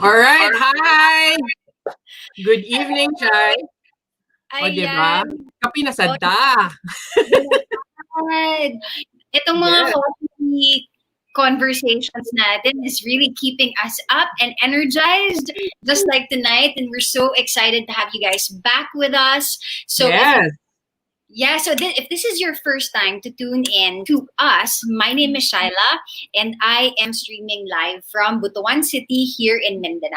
All right, hi! Good evening, Chai. O, di ba? Ayan. Kapi na O, sadta. binabad. Itong mga Yes, coffee conversations natin is really keeping us up and energized, just like tonight. And we're so excited to have you guys back with us. So yes. if this is your first time to tune in to us, my name is Shaila, and I am streaming live from Butuan City here in Mindanao.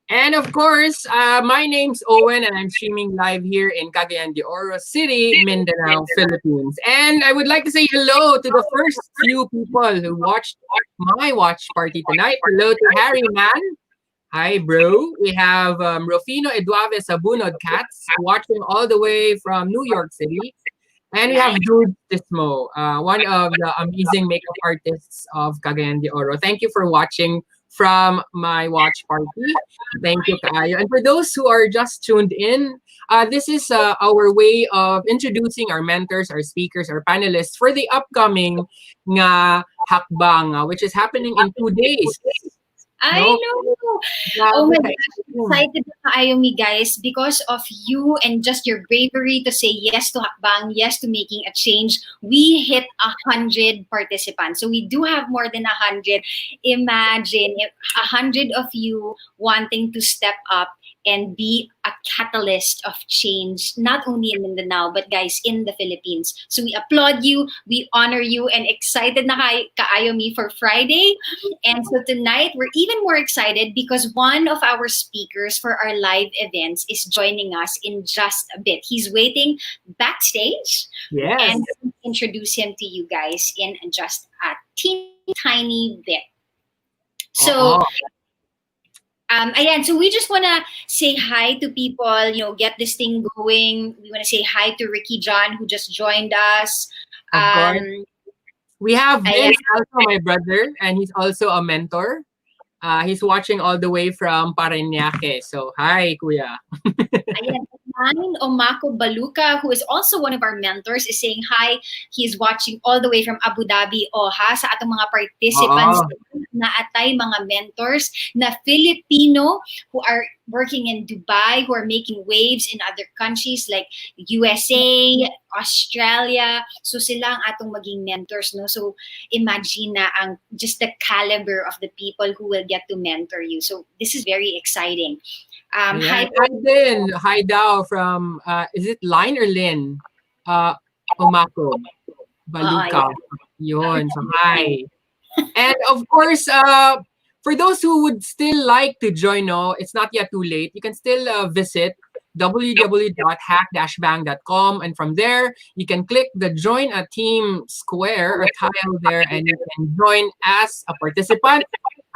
And of course, my name's Owen, and I'm streaming live here in Cagayan de Oro City, Mindanao, Philippines. And I would like to say hello to the first few people who watched my watch party tonight. Hello to Harry Man. Hi, bro. We have Rufino Eduave Sabunod Cats watching all the way from New York City. And we have Nice. Jude Tismo, one of the amazing makeup artists of Cagayan de Oro. Thank you for watching from my watch party. Thank you, Kaayo. And for those who are just tuned in, this is our way of introducing our mentors, our speakers, our panelists for the upcoming nga hakbang, which is happening in 2 days. I No? know. Oh Grabe my ka. gosh, excited na kayo me guys because of you and just your bravery to say yes to Hakbang, yes to making a change. We hit 100 participants. So we do have more than 100. Imagine if 100 of you wanting to step up and be a catalyst of change, not only in Mindanao, but guys, in the Philippines. So we applaud you, we honor you, and excited na kaayo me for Friday. And so tonight, we're even more excited because one of our speakers for our live events is joining us in just a bit. He's waiting backstage, Yes. and we'll introduce him to you guys in just a teeny tiny bit. So, Oo. ayan, so we just want to say hi to people, get this thing going. We want to say hi to Ricky John, who just joined us. Of course. Um, We have ayan, Vince, also my brother, and he's also a mentor. He's watching all the way from Parañaque. So, hi, Kuya. Ayan, Mine Omako Baluka, who is also one of our mentors, is saying hi. He's watching all the way from Abu Dhabi. Oha, sa atong mga participants Oo. na atay mga mentors na Filipino who are working in Dubai, who are making waves in other countries like USA, Australia. So sila ang atong maging mentors, no? So imagine na ang just the caliber of the people who will get to mentor you. So this is very exciting. Ayan. Hi Hi din. Hi daw from, is it Line or Lin? Umako. Baluka. yeah. Yun. So, hi. And of course, for those who would still like to join, no, it's not yet too late. You can still visit www.hack-bang.com, and from there you can click the join a team square or tile there, and you can join as a participant,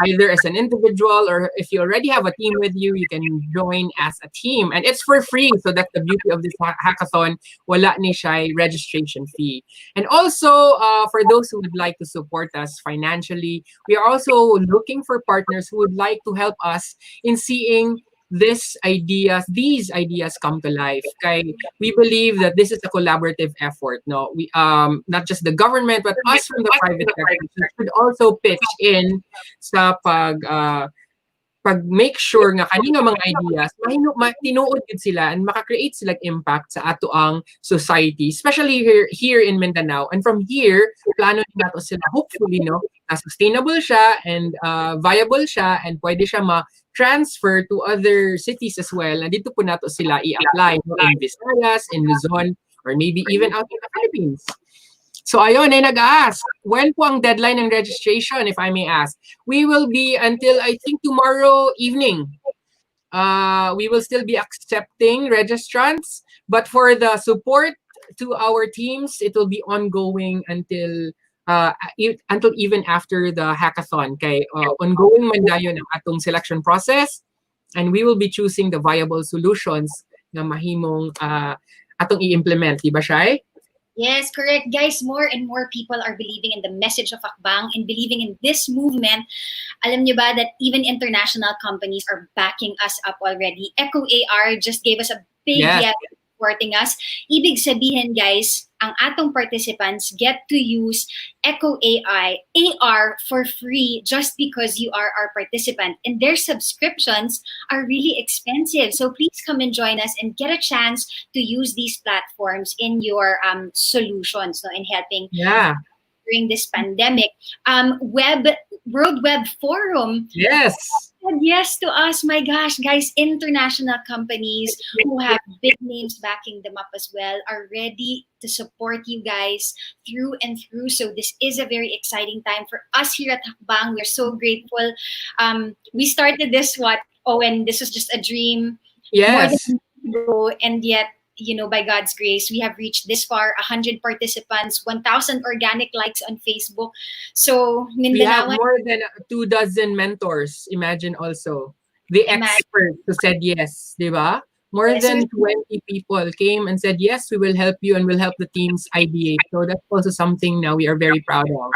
either as an individual, or if you already have a team with you, you can join as a team, and it's for free. So that's the beauty of this hackathon. Wala ni siya registration fee. And also, for those who would like to support us financially, we are also looking for partners who would like to help us in seeing these ideas come to life. Kay we believe that this is a collaborative effort. No, we not just the government, but us from the private sector should also pitch in sa pag make sure nga kanino mga ideas tinuod gid sila and maka-create sila impact sa ato ang society, especially here in Mindanao. And from here, plano ni nato sila hopefully, no, na sustainable siya and viable siya and pwede siya ma-transfer to other cities as well. Nandito po nato sila i-apply, no, in Visayas, in Luzon, or maybe even out in the Philippines. So ayun, ay nag-ask, when po ang deadline ng registration, if I may ask? We will be until, I think, tomorrow evening. We will still be accepting registrants, but for the support to our teams, it will be ongoing until even after the hackathon. Kay ongoing man dayon ang atong selection process, and we will be choosing the viable solutions na mahimong atong i-implement, di ba, Shai? Yes, correct. Guys, more and more people are believing in the message of Akbang and believing in this movement. Alam nyo ba that even international companies are backing us up already? Echo AR just gave us a big Yes. yes supporting us. Ibig sabihin, guys, ang atong participants get to use Echo AI AR for free just because you are our participant. And their subscriptions are really expensive. So please come and join us and get a chance to use these platforms in your solutions, no, in helping during this pandemic. World Web Forum Yes. said yes to us. My gosh, guys, international companies who have big names backing them up as well are ready to support you guys through and through. So this is a very exciting time for us here at Hakbang. We're so grateful. We started this, Owen, this was just a dream. More than Yes. a year ago, and yet, by God's grace, we have reached this far, 100 participants, 1,000 organic likes on Facebook. So, We have Mindanao, more than 2 dozen mentors. Imagine also the experts who said yes, di ba? More Yes, than 20 people came and said, yes, we will help you and we'll help the teams ideate. So that's also something now we are very proud of.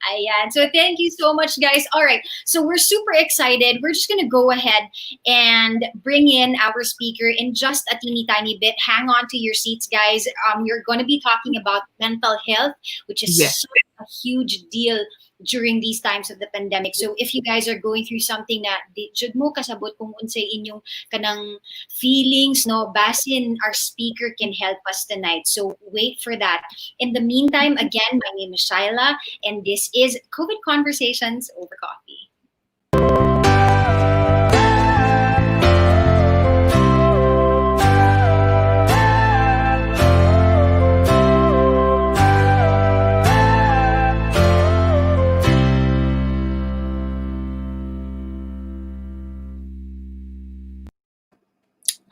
ayan. So thank you so much, guys. All right. So we're super excited. We're just going to go ahead and bring in our speaker in just a teeny tiny bit. Hang on to your seats, guys. We're going to be talking about mental health, which is Yes. such a huge deal during these times of the pandemic. So if you guys are going through something na di jud mo kasabot kung unsay inyong kanang feelings, no, basin our speaker can help us tonight. So wait for that. In the meantime, again, my name is Shaila, and this is COVID Conversations Over Coffee.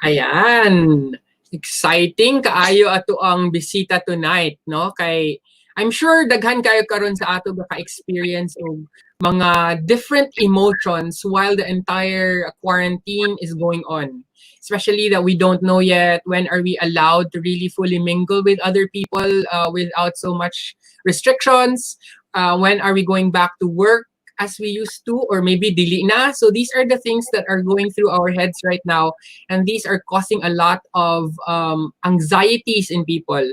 Ayan. Exciting kaayo ato ang bisita tonight, no? Kay I'm sure daghan kayo karon sa ato ka-experience og mga different emotions while the entire quarantine is going on. Especially that we don't know yet when are we allowed to really fully mingle with other people without so much restrictions. When are we going back to work as we used to, or maybe dili na. So these are the things that are going through our heads right now, and these are causing a lot of anxieties in people.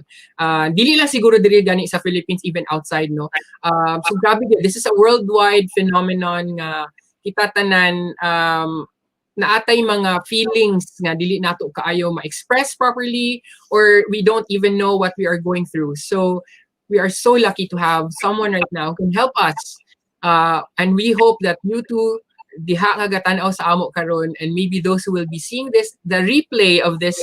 Dili lang siguro diri gani sa Philippines, even outside, no. So grabe, this is a worldwide phenomenon nga kita tanan naatay mga feelings nga dili nato kaayo ma-express properly, or we don't even know what we are going through. So we are so lucky to have someone right now who can help us. And we hope that you two diha nga gatanaw sa amo karon, and maybe those who will be seeing the replay of this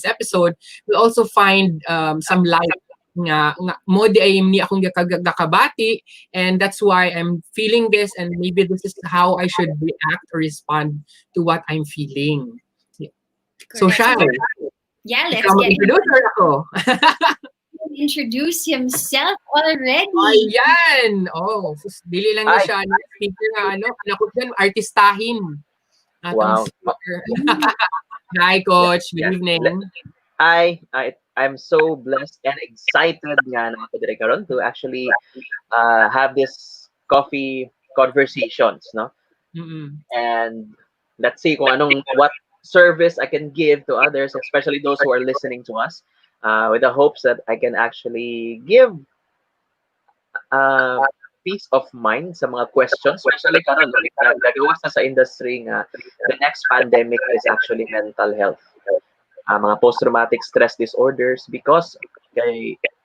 episode will also find some light nga mo di ay ni akong gakabati, and that's why I'm feeling this, and maybe this is how I should react or respond to what I'm feeling. So Shai, let's get introducer ako. Introduce himself already. Ayan! Oh, dili lang niya siya speaker na kanakot yan, artistahin. Wow. Hi, Coach. Good evening. I'm so blessed and excited nga na ako dire karon to actually have this coffee conversations, no? Mm-mm. And let's see kung what service I can give to others, especially those who are listening to us. With the hopes that I can actually give peace of mind sa mga questions, especially karon nagawas na sa industry nga the next pandemic is actually mental health. Mga post-traumatic stress disorders, because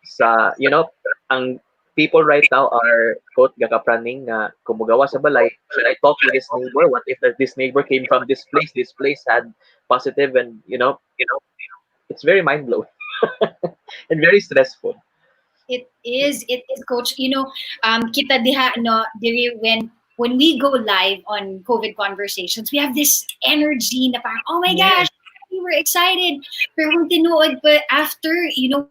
sa ang people right now are quote gakapraning nga kumugawa sa balay, should I talk to this neighbor? What if this neighbor came from this place had positive, and it's very mind-blowing. And very stressful. It is, Coach. Kita diha no diri when we go live on COVID Conversations, we have this energy na parang, oh my gosh, we were excited. Pero kung tinuod pa after,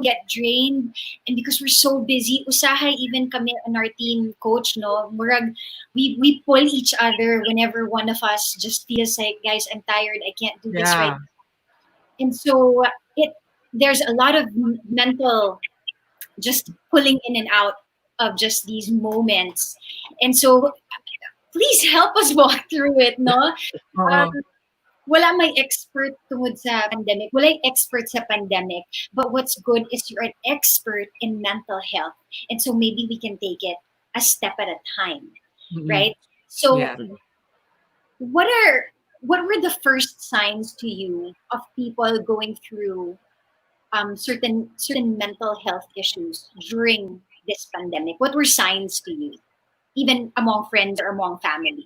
get drained, and because we're so busy, usahay even kami on our team, Coach, no, murag we pull each other whenever one of us just feels like, guys, I'm tired, I can't do this right now. And so there's a lot of mental just pulling in and out of just these moments. And so please help us walk through it, no? wala may expert tungod sa pandemic. Wala expert sa pandemic. But what's good is you're an expert in mental health. And so maybe we can take it a step at a time, right? So Yeah. what were the first signs to you of people going through certain mental health issues during this pandemic? What were signs to you, even among friends or among family?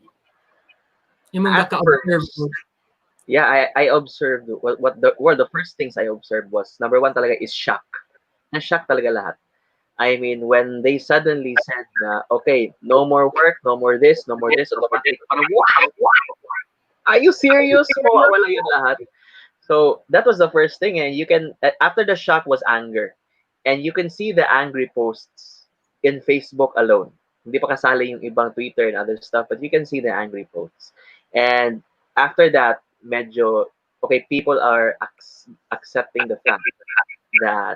Yung mga At ka-observe first, mo. yeah, I observed the first things I observed was number one talaga is shock. Na-shock talaga lahat. I mean, when they suddenly said na, okay, no more work, no more this, no more this, automatic, parang, what? Are you serious? Mawawala yun lahat. So that was the first thing, and you can after the shock was anger, and you can see the angry posts in Facebook alone. Hindi pa kasali yung ibang Twitter and other stuff, but you can see the angry posts. And after that, medyo okay, people are accepting the fact that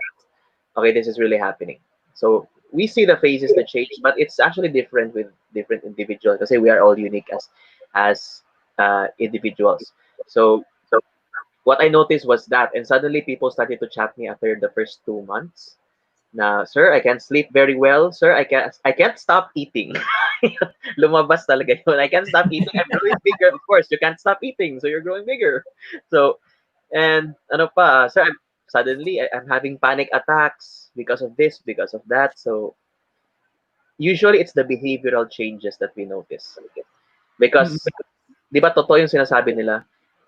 okay, this is really happening. So we see the phases that change, but it's actually different with different individuals because we are all unique as individuals. So what I noticed was that, and suddenly people started to chat me after the first 2 months. Na, sir, I can't sleep very well. Sir, I can't stop eating. Lumabas talaga yun. I can't stop eating. I'm growing bigger. Of course, you can't stop eating, so you're growing bigger. So, and ano pa, sir, suddenly I'm having panic attacks because of this, because of that. So, usually it's the behavioral changes that we notice. Because, di ba totoo yung sinasabi nila,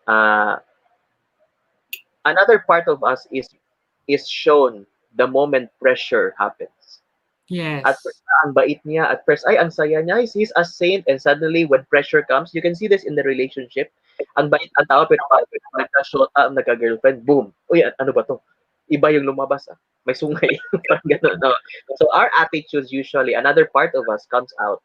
uh, another part of us is shown the moment pressure happens. At Yes. first, ang bait niya. At first, ay, ang saya niya. He's a saint. And suddenly, when pressure comes, you can see this in the relationship. Ang bait ang tao, pero pag nagka-shota, nagka-girlfriend, boom. Uy, ano ba to? Iba yung lumabas, ah. May sungay. Parang ganun, no? So, our attitudes usually, another part of us comes out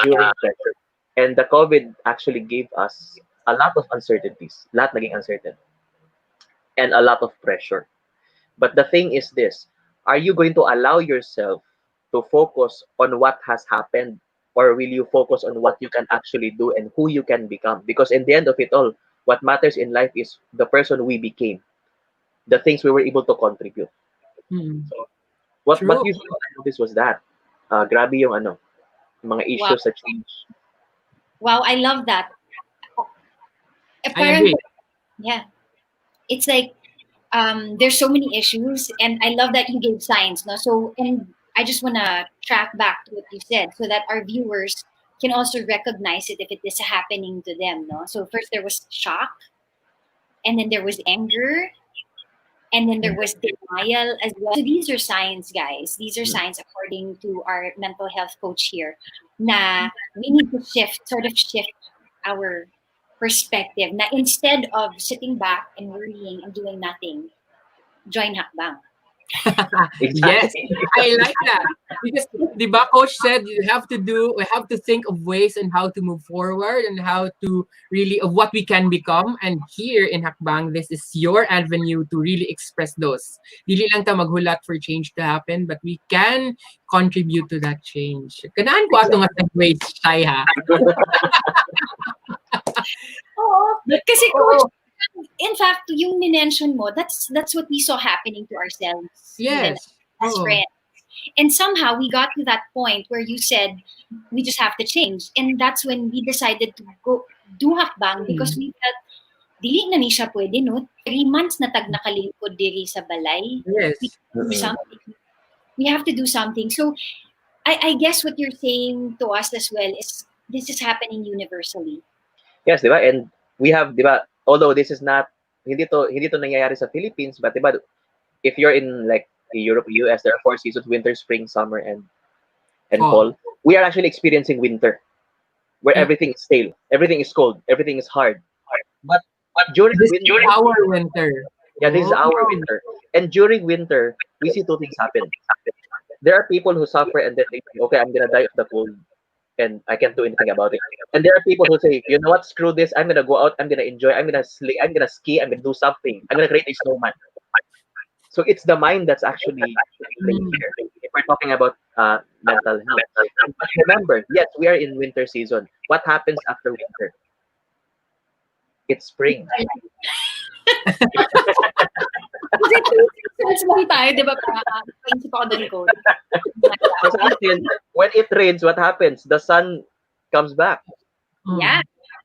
during pressure. And the COVID actually gave us a lot of uncertainties. Lahat naging uncertain. And a lot of pressure. But the thing is this, are you going to allow yourself to focus on what has happened, or will you focus on what you can actually do and who you can become? Because in the end of it all, what matters in life is the person we became, the things we were able to contribute. So, but True. usually what I noticed was that, grabe yung ano, mga Wow. issues sa change. Wow, I love that. I agree. Yeah. It's like there's so many issues, and I love that you gave signs. No, so and I just want to track back to what you said so that our viewers can also recognize it if it is happening to them. No, so first there was shock, and then there was anger, and then there was denial as well. So these are signs, guys. These are signs according to our mental health coach here. Na we need to sort of shift our perspective. Na instead of sitting back and worrying and doing nothing, join Hakbang. Yes, I like that. Because the coach said we have to think of ways and how to move forward and how to really of what we can become. And here in Hakbang, this is your avenue to really express those. Dili lang ta maghulat for change to happen, but we can contribute to that change. Kanaan ko ato nga segue, Shai, ha? Oo. Kasi coach, in fact, yung minention mo, that's what we saw happening to ourselves. Even Yes. as friends. And somehow we got to that point where you said we just have to change. And that's when we decided to go do hakbang because we felt dili na ni siya pwede, no? 3 months na tag nakalingkod diri sa balay. Yes. We have to do something. We have to do something. So I guess what you're saying to us as well is this is happening universally. Yes, di ba? And we have, di ba, although this is not, hindi to nangyayari sa Philippines, but di ba, if you're in like Europe, US, there are 4 seasons: winter, spring, summer, and fall. We are actually experiencing winter, where everything is stale, everything is cold, everything is hard. But during This winter, is our winter. yeah, this is our winter. And during winter, we see 2 things happen. There are people who suffer and then they think, okay, I'm gonna die of the cold, and I can't do anything about it. And there are people who say, you know what, screw this, I'm gonna go out, I'm gonna enjoy, I'm gonna sleep, I'm gonna ski, I'm gonna do something, I'm gonna create a snowman. So it's the mind that's actually playing here. If we're talking about mental health. But remember, yes, we are in winter season. What happens after winter? It's spring. Kasi 2 seasons lang tayo, di ba? Paisip ako doon ko. So sa atin, when it rains, what happens? The sun comes back. Yeah.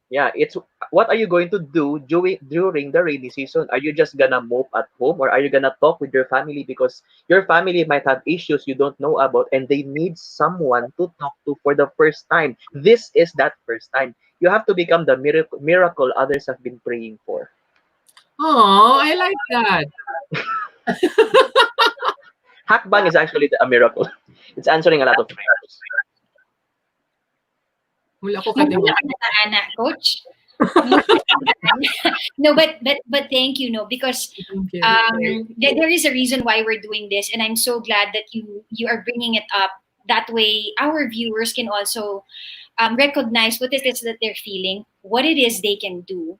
Yeah, it's what are you going to do during the rainy season? Are you just gonna mope at home, or are you gonna talk with your family, because your family might have issues you don't know about and they need someone to talk to for the first time? This is that first time. You have to become the miracle others have been praying for. Oh, I like that. Hakbang is actually a miracle. It's answering a lot of prayers. Wala ko katiwa. Ana, coach. No, but thank you, no, because there is a reason why we're doing this, and I'm so glad that you are bringing it up. That way, our viewers can also recognize what it is that they're feeling, what it is they can do.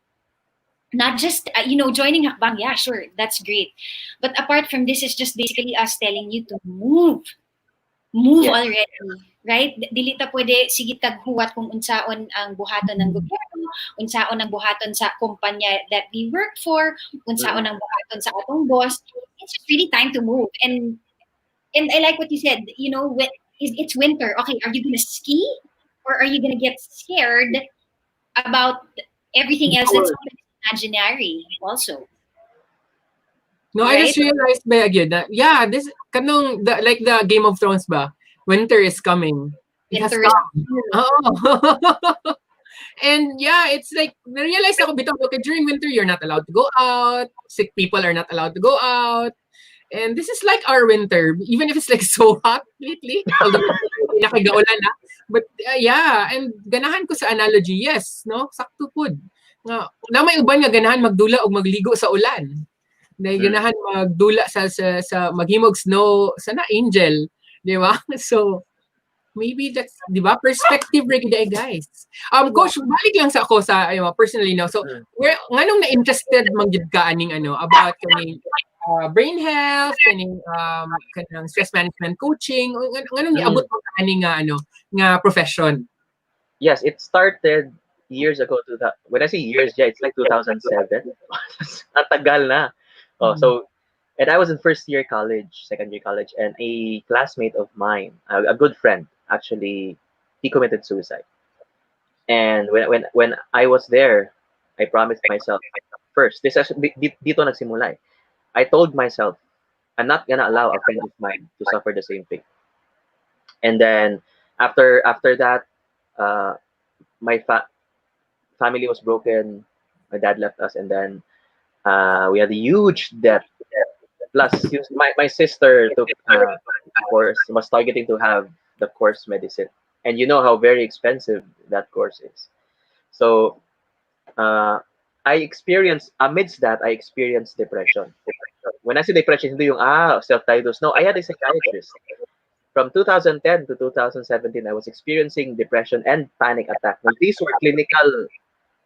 Not just joining Hakbang, yeah, sure, that's great. But apart from this, it's just basically us telling you to move Yes. already, right? Dili ta pwede sige taghuwat kung unsaon ang buhaton ng gobyerno, unsaon ang buhaton sa kumpanya that we work for, unsaon ang buhaton sa atong boss. It's just really time to move. And I like what you said, it's winter. Okay, are you gonna ski, or are you gonna get scared about everything else that's imaginary also? No, I just realized ba again that this kanong like the Game of Thrones ba? Winter is coming. It has come. Oh. And it's like na-realize ako bitaw, okay, during winter you're not allowed to go out. Sick people are not allowed to go out. And this is like our winter, even if it's like so hot lately. Although nakagaulan na. But and ganahan ko sa analogy, yes, no? Sakto pud. Na may uban nga ganahan magdula og magligo sa ulan. Dahil ganahan magdula sa maghimog snow sana angel, di ba? So maybe that's, di ba, perspective rig day, guys. Coach, balik lang sa ako sa personally now. So nganong na interested manggid ka aning about kaning brain health, kaning kanang stress management coaching, nganong niabot mo ka aning nga profession? Yes, it started years ago when I say years, it's like 2007. Ang tagal na. And I was in second year college, and a classmate of mine, a good friend, actually, he committed suicide. And when I was there, I promised myself first. This is dito nagsimula. I told myself, I'm not gonna allow a friend of mine to suffer the same fate. And then after that, my family was broken. My dad left us, and then we had a huge debt. Plus, my sister took course, was targeting to have the course medicine, and you know how very expensive that course is. So amidst that, I experienced depression. When I say depression, hindi yung self-diagnosed. No, I had a psychiatrist. From 2010 to 2017, I was experiencing depression and panic attacks. These were clinical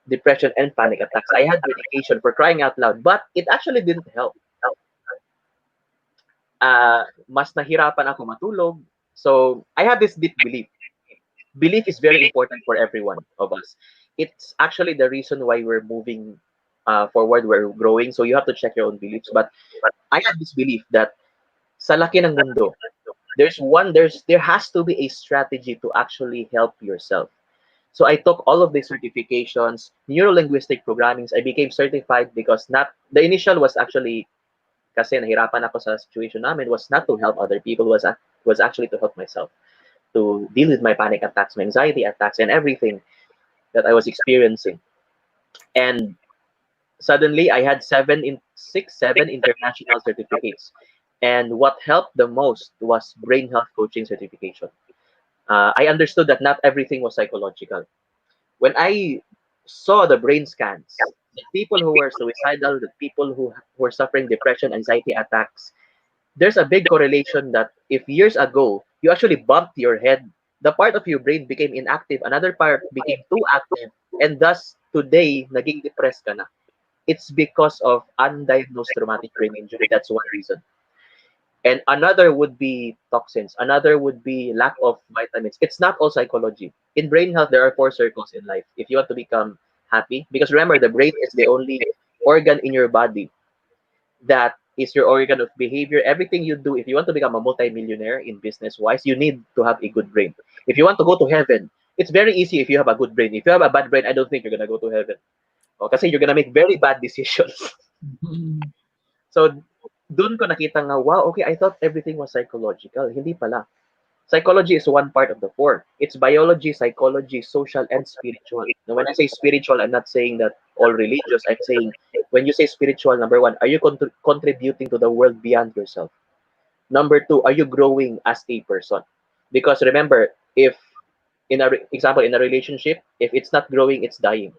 depression and panic attacks. I had medication, for crying out loud, but it actually didn't help. Mas nahirapan ako matulog. So I have this deep belief. Belief is very important for every one of us. It's actually the reason why we're moving forward, we're growing. So you have to check your own beliefs. But I have this belief that sa laki ng mundo, there has to be a strategy to actually help yourself. So I took all of these certifications, neuro-linguistic programming. I became certified because the initial was actually, kasi nahirapan ako sa situation namin, was not to help other people, was actually to help myself, to deal with my panic attacks, my anxiety attacks, and everything that I was experiencing. And suddenly I had 7 international certificates. And what helped the most was brain health coaching certification. I understood that not everything was psychological. When I saw the brain scans, the people who were suicidal, the people who were suffering depression, anxiety attacks, there's a big correlation that if years ago you actually bumped your head, the part of your brain became inactive, another part became too active, and thus today naging depressed ka na. It's because of undiagnosed traumatic brain injury. That's one reason. And another would be toxins. Another would be lack of vitamins. It's not all psychology. In brain health, there are 4 circles in life. If you want to become happy. Because remember, the brain is the only organ in your body that is your organ of behavior. Everything you do, if you want to become a multimillionaire in business wise, you need to have a good brain. If you want to go to heaven, it's very easy if you have a good brain. If you have a bad brain, I don't think you're gonna go to heaven. O, kasi you're gonna make very bad decisions. So, dun ko nakita nga, wow, okay, I thought everything was psychological. Hindi pala. Psychology is one part of the four. It's biology, psychology, social, and spiritual. Now, when I say spiritual, I'm not saying that all religious. I'm saying when you say spiritual, number one, are you contributing to the world beyond yourself? Number two, are you growing as a person? Because remember, if in a example in a relationship, if it's not growing, it's dying.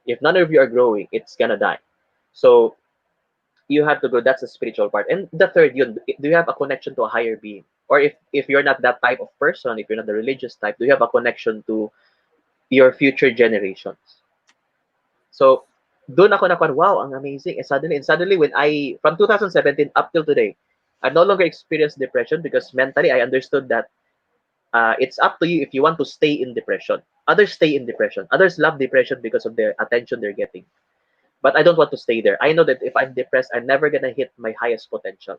If none of you are growing, it's gonna die. So you have to grow. That's the spiritual part. And the third, do you have a connection to a higher being? Or if you're not that type of person, if you're not the religious type, do you have a connection to your future generations? So doon ako nakon, wow, ang amazing. And suddenly when from 2017 up till today, I no longer experienced depression because mentally I understood that it's up to you if you want to stay in depression. Others stay in depression. Others love depression because of their attention they're getting. But I don't want to stay there. I know that if I'm depressed, I'm never gonna hit my highest potential.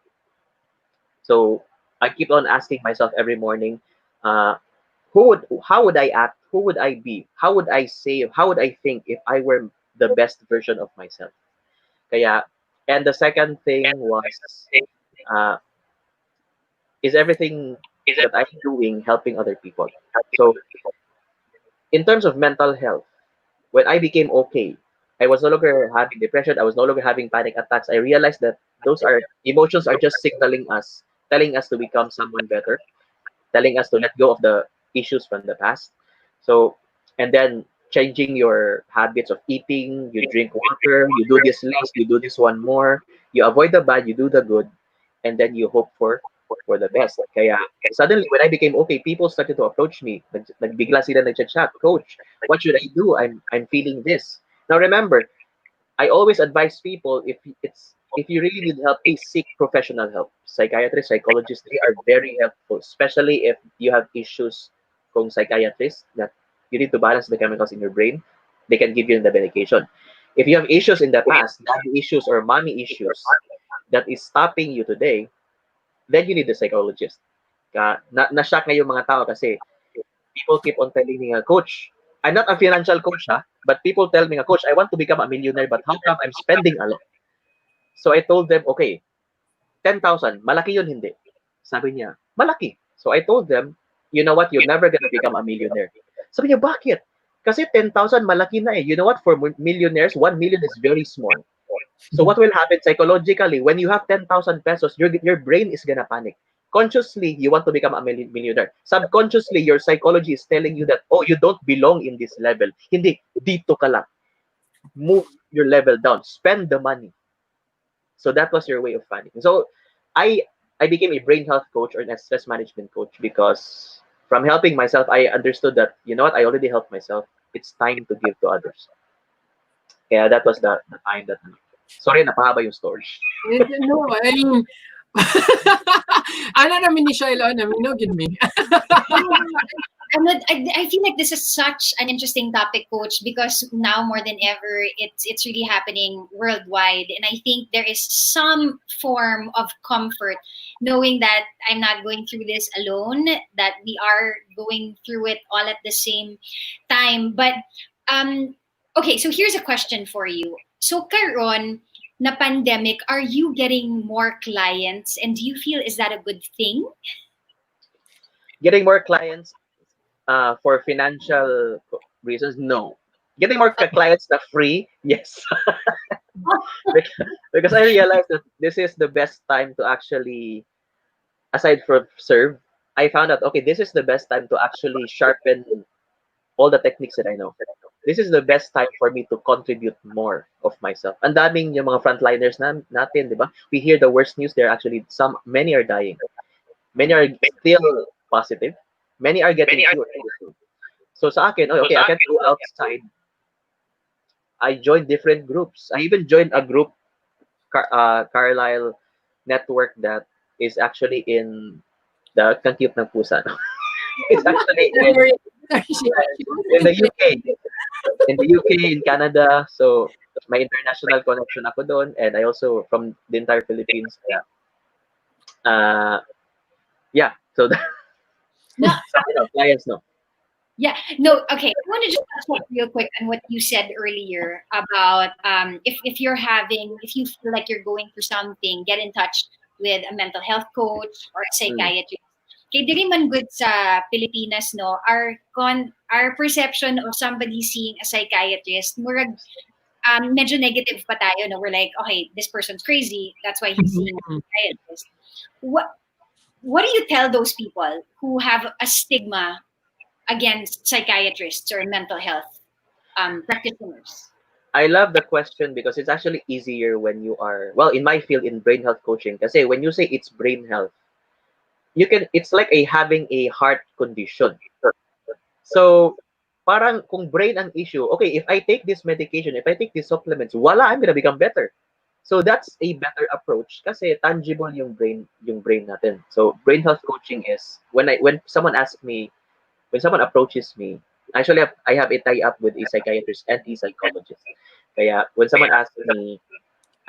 So I keep on asking myself every morning, uh, how would I act? Who would I be? How would I say? How would I think if I were the best version of myself? Kaya, and the second thing was, uh, is everything that I'm doing helping other people? So in terms of mental health, when I became okay, I was no longer having depression. I was no longer having panic attacks. I realized that those are emotions are just signaling us, telling us to become someone better, telling us to let go of the issues from the past. So, and then changing your habits of eating, you drink water, you do this less, you do this one more, you avoid the bad, you do the good, and then you hope for the best. Kaya suddenly when I became okay, people started to approach me. Nagbigla sila nagchat-chat, Coach, what should I do? I'm feeling this. Now remember, I always advise people if you really need help, please seek professional help. Psychiatrists, psychologists, they are very helpful, especially if you have issues kung psychiatrists that you need to balance the chemicals in your brain. They can give you the medication. If you have issues in the past, daddy issues or mommy issues that is stopping you today, then you need a psychologist. Na-shock na yung mga tao kasi people keep on telling me, Coach, I'm not a financial coach, but people tell me, Coach, I want to become a millionaire, but how come I'm spending a lot? So I told them, okay, 10,000, malaki yun, hindi. Sabi niya, malaki. So I told them, you know what, you're never gonna become a millionaire. Sabi niya, bakit? Kasi 10,000, malaki na eh. You know what, for millionaires, 1 million is very small. So what will happen psychologically, when you have 10,000 pesos, your brain is gonna panic. Consciously, you want to become a millionaire. Subconsciously, your psychology is telling you that, oh, you don't belong in this level. Hindi, dito ka lang. Move your level down. Spend the money. So that was your way of panicking. So I became a brain health coach or a stress management coach because from helping myself, I understood that, you know what, I already helped myself. It's time to give to others. Yeah, that was the time that, sorry, napahaba yung story. No, I mean, ano namin ni Shiloh, no, give me. I feel like this is such an interesting topic, Coach, because now more than ever, it's really happening worldwide, and I think there is some form of comfort knowing that I'm not going through this alone, that we are going through it all at the same time. But okay, so here's a question for you. So karon na pandemic, are you getting more clients, and do you feel is that a good thing? Getting more clients for financial reasons, no. Getting more clients na free, yes. Because I realized that this is the best time to actually, aside from serve, I found out, okay, this is the best time to actually sharpen all the techniques that I know. This is the best time for me to contribute more of myself. Ang daming yung mga frontliners natin, di ba? We hear the worst news. There are actually many are dying. Many are still positive. Many are getting cured. So sa akin, okay, I can go outside. I joined different groups. I even joined a group, Carlisle network, that is actually in the Kankip ng Pusa. It's actually in the UK. in the UK, in Canada. So may international connection ako doon, and I also from the entire Philippines. Kaya, yeah. So No, clients, no. yeah, no, okay. I want to just touch up real quick on what you said earlier about if you're having, if you feel like you're going through something, get in touch with a mental health coach or a Mm. psychiatrist. Kay diri man good sa Pilipinas, no, our perception of somebody seeing a psychiatrist, murag medyo negative pa tayo, no? We're like, okay, this person's crazy, that's why he's seeing a psychiatrist. What do you tell those people who have a stigma against psychiatrists or mental health practitioners? I love the question because it's actually easier when you are, well, in my field in brain health coaching. Kasi when you say it's brain health, it's like having a heart condition. So, parang kung brain ang issue, okay, if I take this medication, if I take these supplements, wala, I'm gonna become better. So that's a better approach kasi tangible yung brain natin. So brain health coaching is when someone asks me, when someone approaches me, actually I have a tie up with a psychiatrist and a psychologist. Kaya when someone asks me,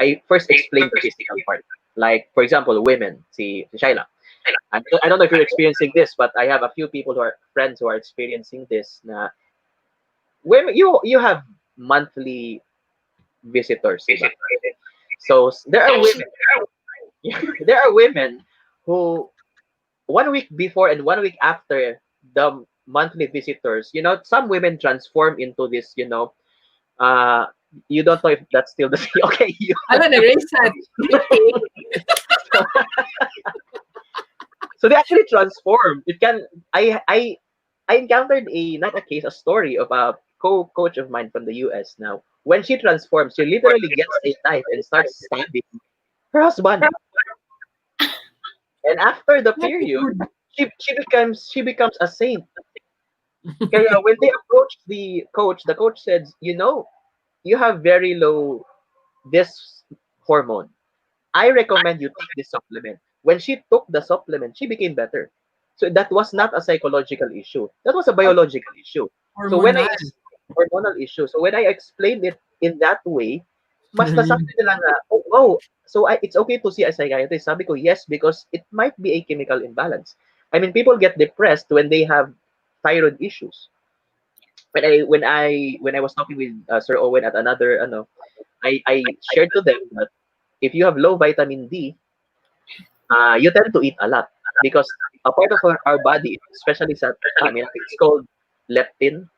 I first explain the physical part. Like for example, women, si Shaila. I don't know if you're experiencing this, but I have a few people who are friends who are experiencing this. Na women, you have monthly visitors, diba? So there are women, there are women who 1 week before and 1 week after the monthly visitors, some women transform into this, uh, you don't know if that's still the same. Okay, Alam, na-raise that. so they actually transform. It can. I encountered not a case, a story of a coach of mine from the US. Now, when she transforms, she literally gets a knife and starts stabbing her husband. And after the period, she becomes a saint. Kaya when they approached the coach said, you have very low this hormone. I recommend you take this supplement. When she took the supplement, she became better. So that was not a psychological issue. That was a biological issue. So when I Hormonal. hormonal issue. So when I explained it in that way, mas nasabi nila na, oh, wow, so it's okay to see a psychiatrist. Sabi ko, yes, because it might be a chemical imbalance. I mean, people get depressed when they have thyroid issues. When I was talking with Sir Owen at another I shared to them that if you have low vitamin D, you tend to eat a lot because a part of our body, especially I mean, it's called leptin.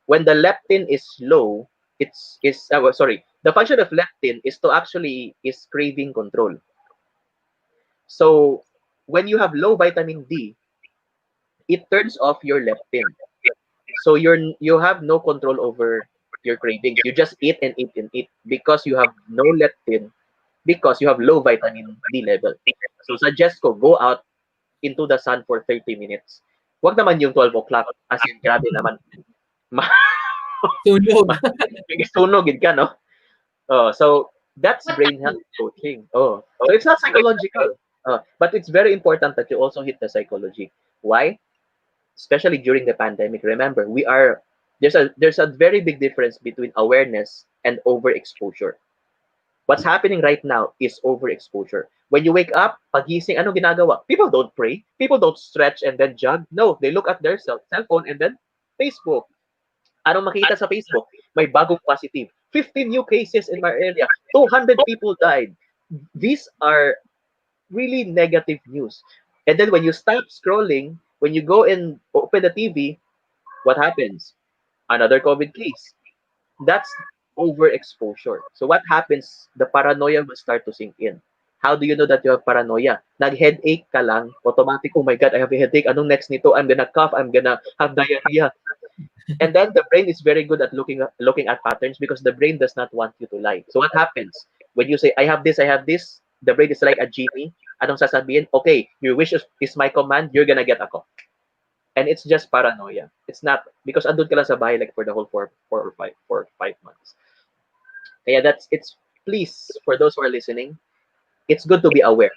When the leptin is low, sorry, the function of leptin is to actually is craving control. So when you have low vitamin D, it turns off your leptin. So you have no control over your cravings. You just eat and eat and eat because you have no leptin because you have low vitamin D level. So suggest ko, go out into the sun for 30 minutes. Wag naman yung 12 o'clock. As in, grabe naman. Sunog. Sunog ka, no? So that's brain health coaching. So it's not psychological. But it's very important that you also hit the psychology. Why? Especially during the pandemic. Remember, there's a very big difference between awareness and overexposure. What's happening right now is overexposure. When you wake up, pagising, ano ginagawa? People don't pray. People don't stretch and then jog. No, they look at their cell phone and then Facebook. Anong makita sa Facebook? May bagong positive. 15 new cases in my area. 200 people died. These are really negative news. And then when you stop scrolling, when you go and open the TV, what happens? Another COVID case. That's overexposure. So what happens? The paranoia will start to sink in. How do you know that you have paranoia? Nag-headache ka lang, automatic, oh my God, I have a headache. Anong next nito? I'm gonna cough, I'm gonna have diarrhea. And then the brain is very good at looking at patterns because the brain does not want you to lie. So what happens? When you say, I have this, the brain is like a genie. Anong sasabihin? Okay, your wish is my command, you're gonna get a cough. And it's just paranoia. It's not, because andun ka lang sa bahay like for the whole 4 or 5 months. Kaya please, for those who are listening, it's good to be aware.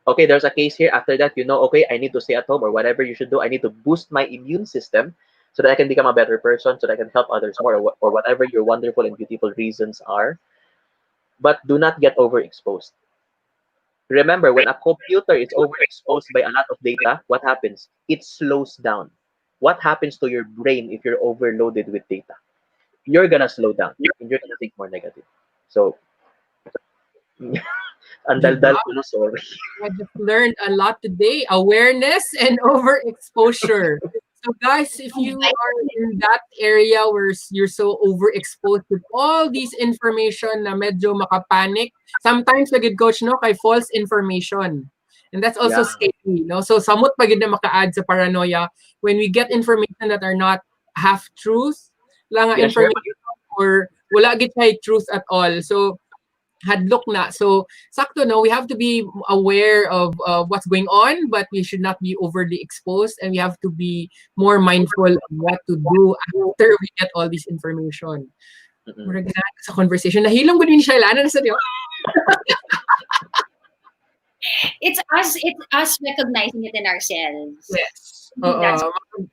Okay, there's a case here. After that, okay, I need to stay at home or whatever you should do. I need to boost my immune system. so that I can become a better person, so that I can help others more, or whatever your wonderful and beautiful reasons are. But do not get overexposed. Remember, when a computer is overexposed by a lot of data, what happens? It slows down. What happens to your brain if you're overloaded with data? You're gonna slow down and you're gonna think more negative. So, ang Diba? daldal ko na, sorry. I just learned a lot today. Awareness and overexposure. So guys, if you are in that area where you're so overexposed with all these information na medyo makapanic, sometimes nagid coach no kay false information. And that's also Yeah. scary, no? So samot pagid na maka-add sa paranoia when we get information that are not half truth, lang nga Yeah, sure. information or wala gid siya truth at all. So hadlok na. So, sakto, no, we have to be aware of what's going on, but we should not be overly exposed, and we have to be more mindful of what to do after we get all this information. Mura ganahan ko sa conversation. Nahilong ko din siya, Lana, nasa diyo. It's us recognizing it in ourselves. Yes. That's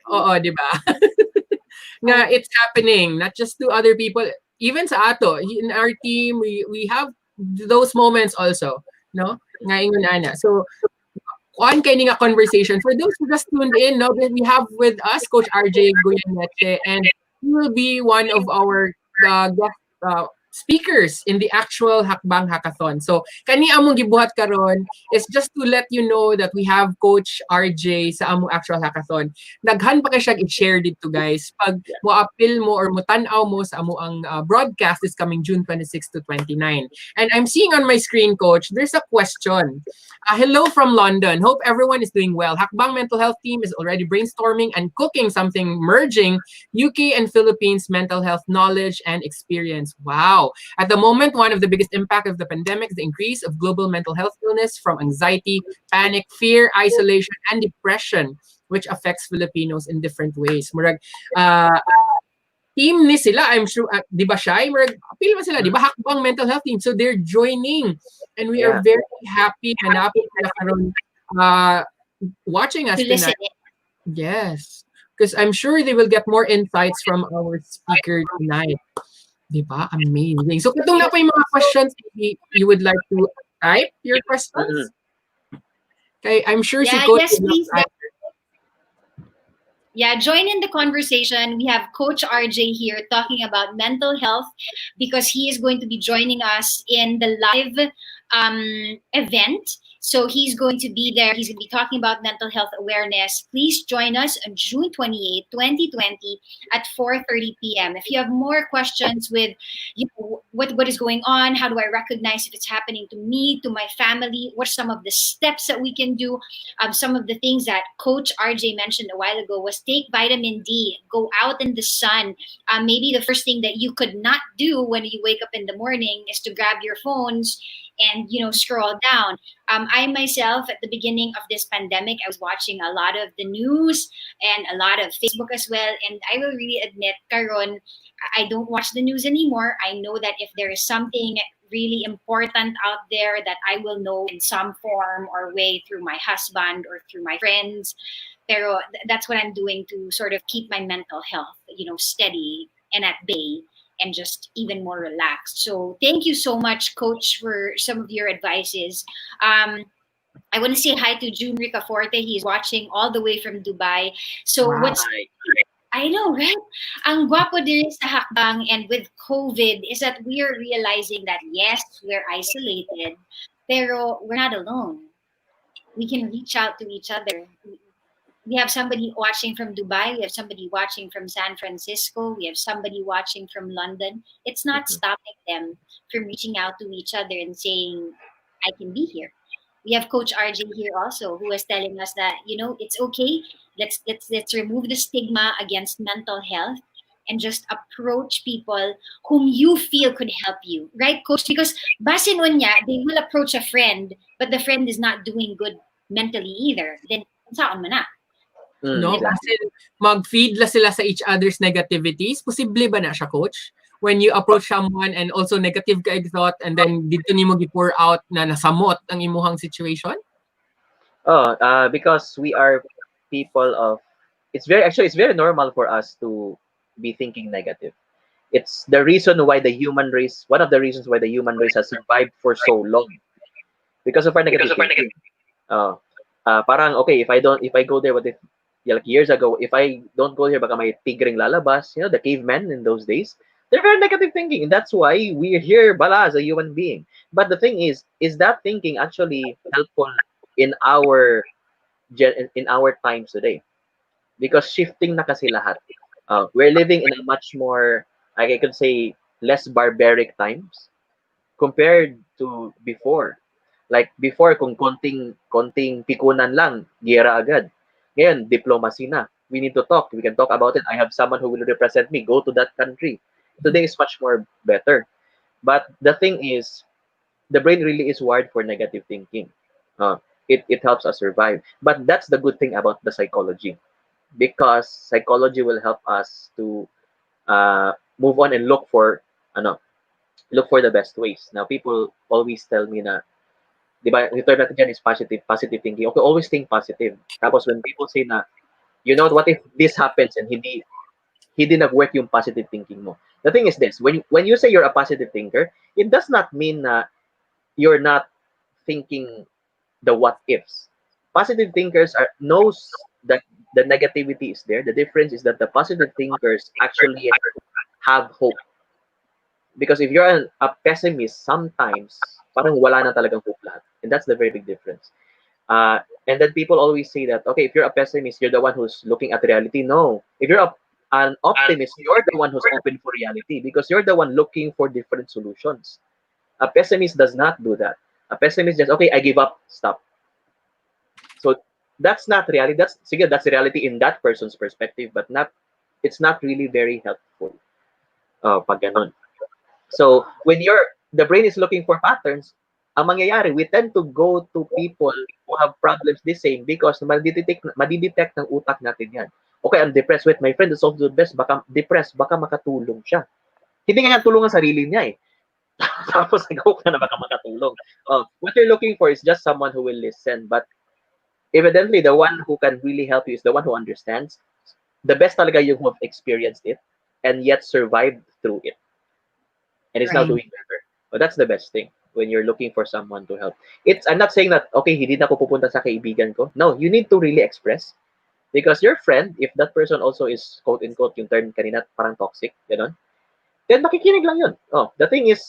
Oo, di ba? Nga, it's happening, not just to other people, even sa ato, in our team, we have those moments also, no? Nga ingon ana. So, kuan kay nga conversation. For those who just tuned in, no, we have with us Coach RJ Goyeneche, and he will be one of our guest speakers in the actual Hakbang Hackathon. So, kani among gibuhat karon is just to let you know that we have Coach RJ sa among actual hackathon. Daghan pa kay siya i-share dito, guys. Pag mo-appeal mo or mo-tan-aw mo sa amo ang broadcast is coming June 26 to 29. And I'm seeing on my screen, Coach, there's a question. Hello from London. Hope everyone is doing well. Hakbang Mental Health Team is already brainstorming and cooking something merging UK and Philippines mental health knowledge and experience. Wow. At the moment, one of the biggest impact of the pandemic is the increase of global mental health illness from anxiety, panic, fear, isolation, and depression, which affects Filipinos in different ways. Murag, team ni sila, I'm sure, di ba siya? Murag, appeal ba sila? Di ba? Hakbang Mental Health Team. So they're joining. And we are very happy na napit sila karon watching us tonight. Yes. Because I'm sure they will get more insights from our speaker tonight. Diba? Amazing. So, kung na pa yung mga questions, you would like to type your questions? Okay, I'm sure si Coach... Yes, please. Yeah, join in the conversation. We have Coach RJ here talking about mental health because he is going to be joining us in the live event. So he's going to be there. He's going to be talking about mental health awareness. Please join us on June 28, 2020 at 4:30 p.m. If you have more questions with what is going on, how do I recognize if it's happening to me, to my family, what are some of the steps that we can do? Some of the things that Coach RJ mentioned a while ago was take vitamin D, go out in the sun. Maybe the first thing that you could not do when you wake up in the morning is to grab your phones and scroll down. I myself, at the beginning of this pandemic, I was watching a lot of the news and a lot of Facebook as well. And I will really admit, karon, I don't watch the news anymore. I know that if there is something really important out there that I will know in some form or way through my husband or through my friends. Pero that's what I'm doing to sort of keep my mental health, steady and at bay, and just even more relaxed. So thank you so much, Coach, for some of your advices. I want to say hi to June Ricaforte. He's watching all the way from Dubai. So I know, right? Ang guwapo din sa Hakbang and with COVID is that we are realizing that yes, we're isolated, pero we're not alone. We can reach out to each other. We have somebody watching from Dubai. We have somebody watching from San Francisco. We have somebody watching from London. It's not stopping them from reaching out to each other and saying, I can be here. We have Coach RJ here also, who is telling us that, it's okay. Let's remove the stigma against mental health and just approach people whom you feel could help you. Right, Coach? Because base nun niya, they will approach a friend, but the friend is not doing good mentally either. Then, saan mo na? No, kasi mag-feed la sila sa each other's negativities. Posible ba na siya, Coach? When you approach someone and also negative ka thought and then dito nimo gi-pour out na nasamot ang imuhang situation? Because we are people of it's very normal for us to be thinking negative. It's the reason why the human race, one of the reasons why the human race has survived for so long, because of our negative thinking. Uh, Parang, okay, if I go there, what if, yeah, like years ago, if I don't go here, baka may tigring lalabas, the cavemen in those days, they're very negative thinking. And that's why we're here, bala, as a human being. But the thing is that thinking actually helpful in our, in our times today? Because shifting na kasi lahat. We're living in a much more, like I could say, less barbaric times compared to before. Like before, kung konting pikunan lang, giyera agad. Ngayon, diplomacy na. We need to talk. We can talk about it. I have someone who will represent me. Go to that country. Today is much more better. But the thing is, the brain really is wired for negative thinking. Uh, it helps us survive. But that's the good thing about the psychology, because psychology will help us to move on and ano, look for the best ways. Now, people always tell me na, di ba, yung term natin dyan is positive thinking. Okay, always think positive. Tapos when people say na, what if this happens and hindi nag-work yung positive thinking mo? The thing is this, when you say you're a positive thinker, it does not mean na you're not thinking the what ifs. Positive thinkers knows that the negativity is there. The difference is that the positive thinkers actually have hope. Because if you're a pessimist, sometimes parang wala na talagang hope lahat. And that's the very big difference. And then people always say that, okay, if you're a pessimist, you're the one who's looking at reality. No. If you're an optimist, you're the one who's open for reality, because you're the one looking for different solutions. A pessimist does not do that. A pessimist just, okay, I give up, stop. So that's not reality. That's reality in that person's perspective, but it's not really very helpful. Pag ganon. So when the brain is looking for patterns, ang mangyayari, we tend to go to people who have problems the same, because madidetect ng utak natin yan. Okay, I'm depressed. Wait, my friend is also depressed. Baka makatulong siya. Hindi nga niya tulungan sarili niya eh. Tapos nag-hope na baka makatulong. What you're looking for is just someone who will listen. But evidently, the one who can really help you is the one who understands. The best talaga yung who have experienced it and yet survived through it. And is now Right. doing better. But that's the best thing when you're looking for someone to help. I'm not saying that, okay, hindi na ako pupunta sa kaibigan ko. No, you need to really express. Because your friend, if that person also is, quote-unquote, yung term kanina, parang toxic, gano'n, then makikinig lang yun. The thing is,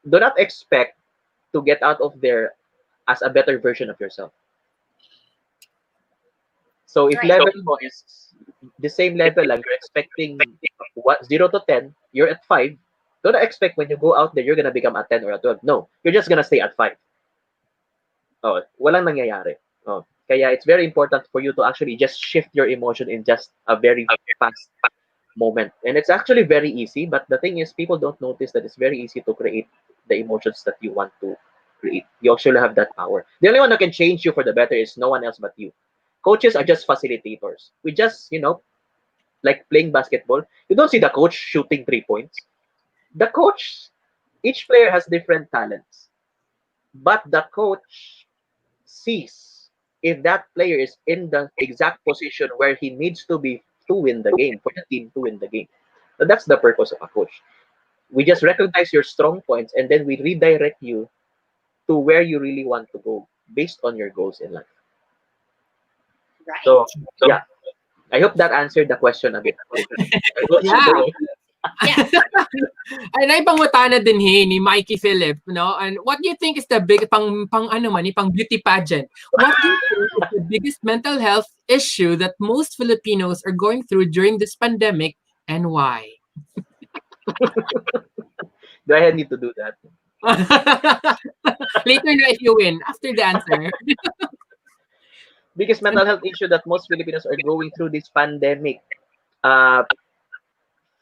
do not expect to get out of there as a better version of yourself. So if Right. level mo is the same level lang, you're expecting 0 to 10, you're at 5, don't expect when you go out there, you're gonna become a 10 or a 12. No, you're just gonna stay at 5. Walang nangyayari. Kaya it's very important for you to actually just shift your emotion in just a very fast moment. And it's actually very easy, but the thing is, people don't notice that it's very easy to create the emotions that you want to create. You actually have that power. The only one who can change you for the better is no one else but you. Coaches are just facilitators. We just, like playing basketball, you don't see the coach shooting 3 points. The coach, each player has different talents. But the coach sees if that player is in the exact position where he needs to be to win the game, for the team to win the game. So that's the purpose of a coach. We just recognize your strong points and then we redirect you to where you really want to go based on your goals in life. Right. So, yeah. I hope that answered the question a bit. Yeah. Yeah. And ay pangutana din ni Mikey Philip, no? And what do you think is the big pang beauty pageant? What do you think is the biggest mental health issue that most Filipinos are going through during this pandemic, and why? Do I need to do that? Later na if you win, after the answer. Biggest mental health issue that most Filipinos are going through this pandemic. Uh,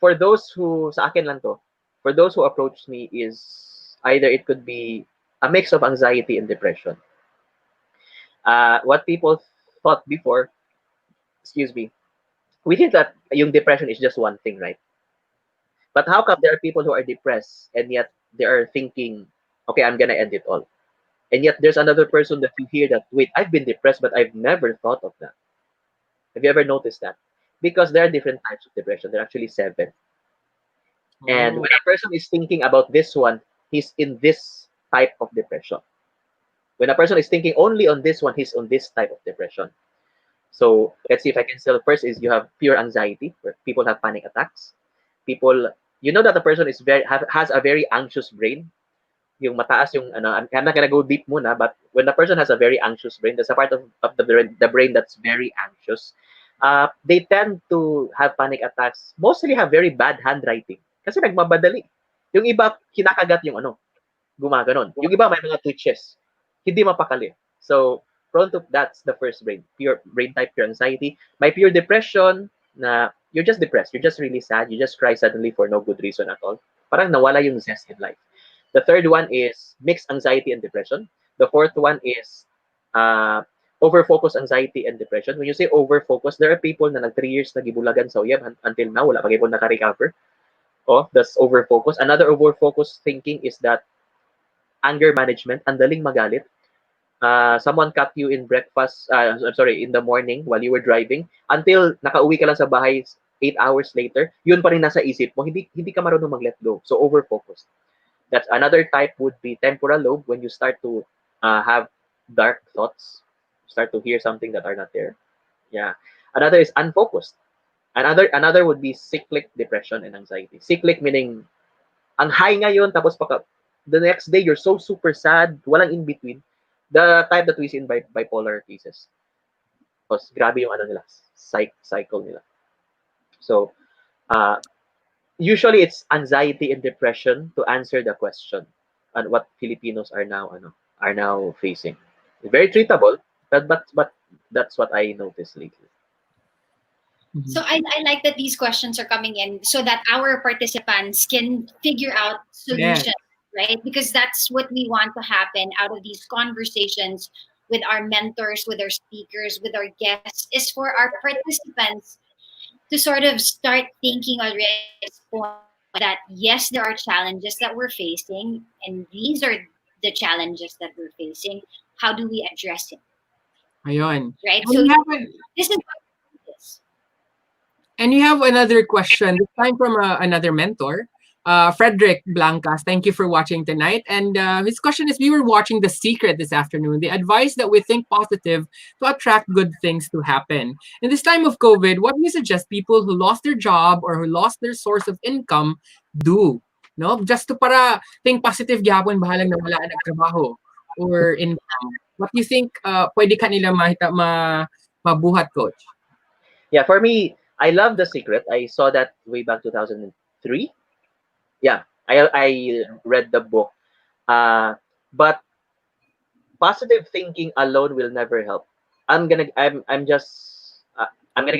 for those who, sa akin lang to, for those who approach me is either it could be a mix of anxiety and depression. What people thought before, excuse me, we think that yung depression is just one thing, right? But how come there are people who are depressed and yet they are thinking, okay, I'm gonna end it all. And yet there's another person that you hear that, wait, I've been depressed, but I've never thought of that. Have you ever noticed that? Because there are different types of depression. There are actually 7. And Oh. when a person is thinking about this one, he's in this type of depression. When a person is thinking only on this one, he's on this type of depression. So let's see if I can still. First is you have pure anxiety, where people have panic attacks. People, you know that the person is has a very anxious brain. Yung mataas yung ano, I'm not gonna go deep muna, but when the person has a very anxious brain, there's a part of the brain that's very anxious. They tend to have panic attacks, mostly have very bad handwriting. Kasi nagmamadali. Yung iba, kinakagat yung ano, gumaganon. Yung iba may mga twitches. Hindi mapakali. So, prone to, that's the first brain. Pure brain type, pure anxiety. May pure depression na you're just depressed. You're just really sad. You just cry suddenly for no good reason at all. Parang nawala yung zest in life. The third one is mixed anxiety and depression. The fourth one is over-focus anxiety and depression. When you say over-focus, there are people na nag 3 years na gibulagan sa uyab until now, wala pa gipon naka-recover. Oh, that's over-focus. Another over-focus thinking is that anger management, ang daling magalit. Someone cut you in breakfast, in the morning while you were driving, until nakauwi ka lang sa bahay 8 hours later, yun pa rin nasa isip mo, hindi ka marunong mag-let go. So, over-focused. That's another type would be temporal lobe, when you start to have dark thoughts, start to hear something that are not there. Yeah. Another is unfocused. Another would be cyclic depression and anxiety. Cyclic meaning ang high ngayon, tapos the next day you're so super sad, walang in between. The type that we see in bipolar cases. Because grabe yung ano nila, cycle nila. So, usually it's anxiety and depression to answer the question and what Filipinos are now facing. Very treatable, but that's what I noticed lately. So I like that these questions are coming in so that our participants can figure out solutions, right? Because that's what we want to happen out of these conversations with our mentors, with our speakers, with our guests, is for our participants to sort of start thinking already at this point that yes, there are challenges that we're facing, and these are the challenges that we're facing. How do we address it? Ayun. Right? And So we have this is what this. And we have another question, this time from another mentor, Frederick Blancas. Thank you for watching tonight. And his question is, we were watching The Secret this afternoon. The advice that we think positive to attract good things to happen. In this time of COVID, what do you suggest people who lost their job or who lost their source of income do? No, just to para think positive gyapon bahalang nawala ang trabaho or income. What do you think pwede kanila mabuhat, coach? Yeah, for me, I love The Secret. I saw that way back 2003. Yeah, I read the book. But positive thinking alone will never help. I'm gonna give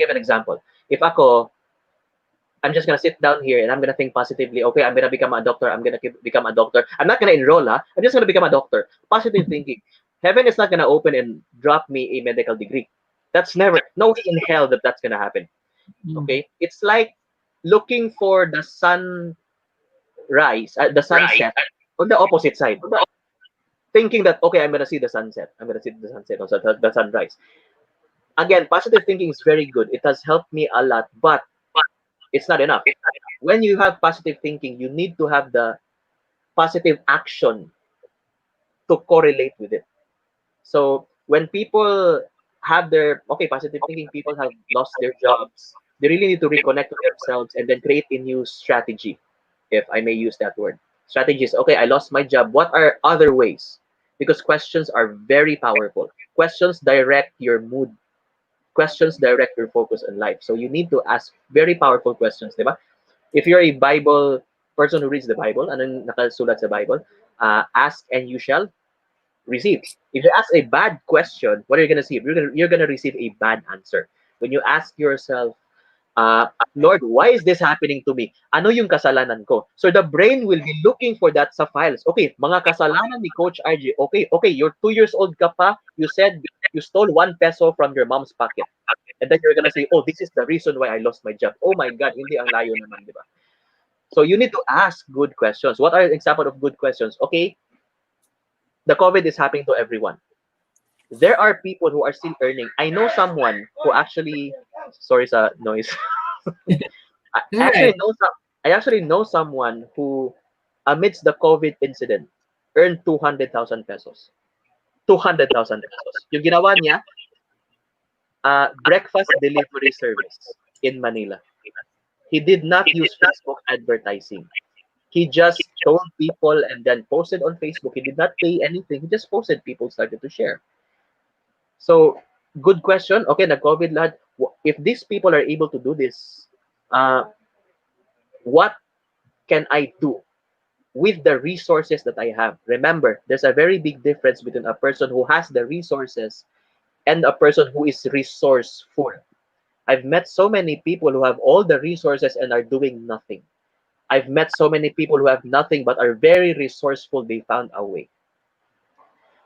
an example. If I'm just gonna sit down here and I'm gonna think positively. Okay, I'm gonna become a doctor. I'm gonna become a doctor. I'm not gonna enroll. I'm just gonna become a doctor. Positive thinking. Heaven is not gonna open and drop me a medical degree. That's never, no way in hell that's gonna happen. Okay, it's like looking for the sun the sunset on the opposite side, thinking that okay, I'm gonna see the sunset. I'm gonna see the sunset or the sunrise. Again, positive thinking is very good. It has helped me a lot, but it's not enough. When you have positive thinking, you need to have the positive action to correlate with it. So when people have their positive thinking, people have lost their jobs. They really need to reconnect with themselves and then create a new strategy, if I may use that word. Strategies. Okay, I lost my job. What are other ways? Because questions are very powerful. Questions direct your mood. Questions direct your focus in life. So you need to ask very powerful questions, diba? If you're a Bible person who reads the Bible, anong nakasulat sa Bible? Ask and you shall receive. If you ask a bad question, what are you going to see? You're gonna receive a bad answer. When you ask yourself, Lord, why is this happening to me? Ano yung kasalanan ko? So the brain will be looking for that sa files. Okay, mga kasalanan ni Coach RJ. Okay, you're 2 years old ka pa. You said you stole 1 peso from your mom's pocket. And then you're gonna say, oh, this is the reason why I lost my job. Oh my God, hindi ang layo naman, di ba? So you need to ask good questions. What are examples of good questions? Okay, the COVID is happening to everyone. There are people who are still earning. I know someone who actually Sorry sa noise. I Right. actually know someone who, amidst the COVID incident, earned 200,000 pesos. 200,000 pesos. Yung ginawa niya, breakfast delivery service in Manila. He did not use Facebook advertising. He just told people and then posted on Facebook. He did not pay anything. He just posted. People started to share. So, good question. Okay, nag-COVID lahat. If these people are able to do this, uh, what can I do with the resources that I have? Remember, there's a very big difference between a person who has the resources and a person who is resourceful. I've met so many people who have all the resources and are doing nothing. I've met so many people who have nothing but are very resourceful. They found a way.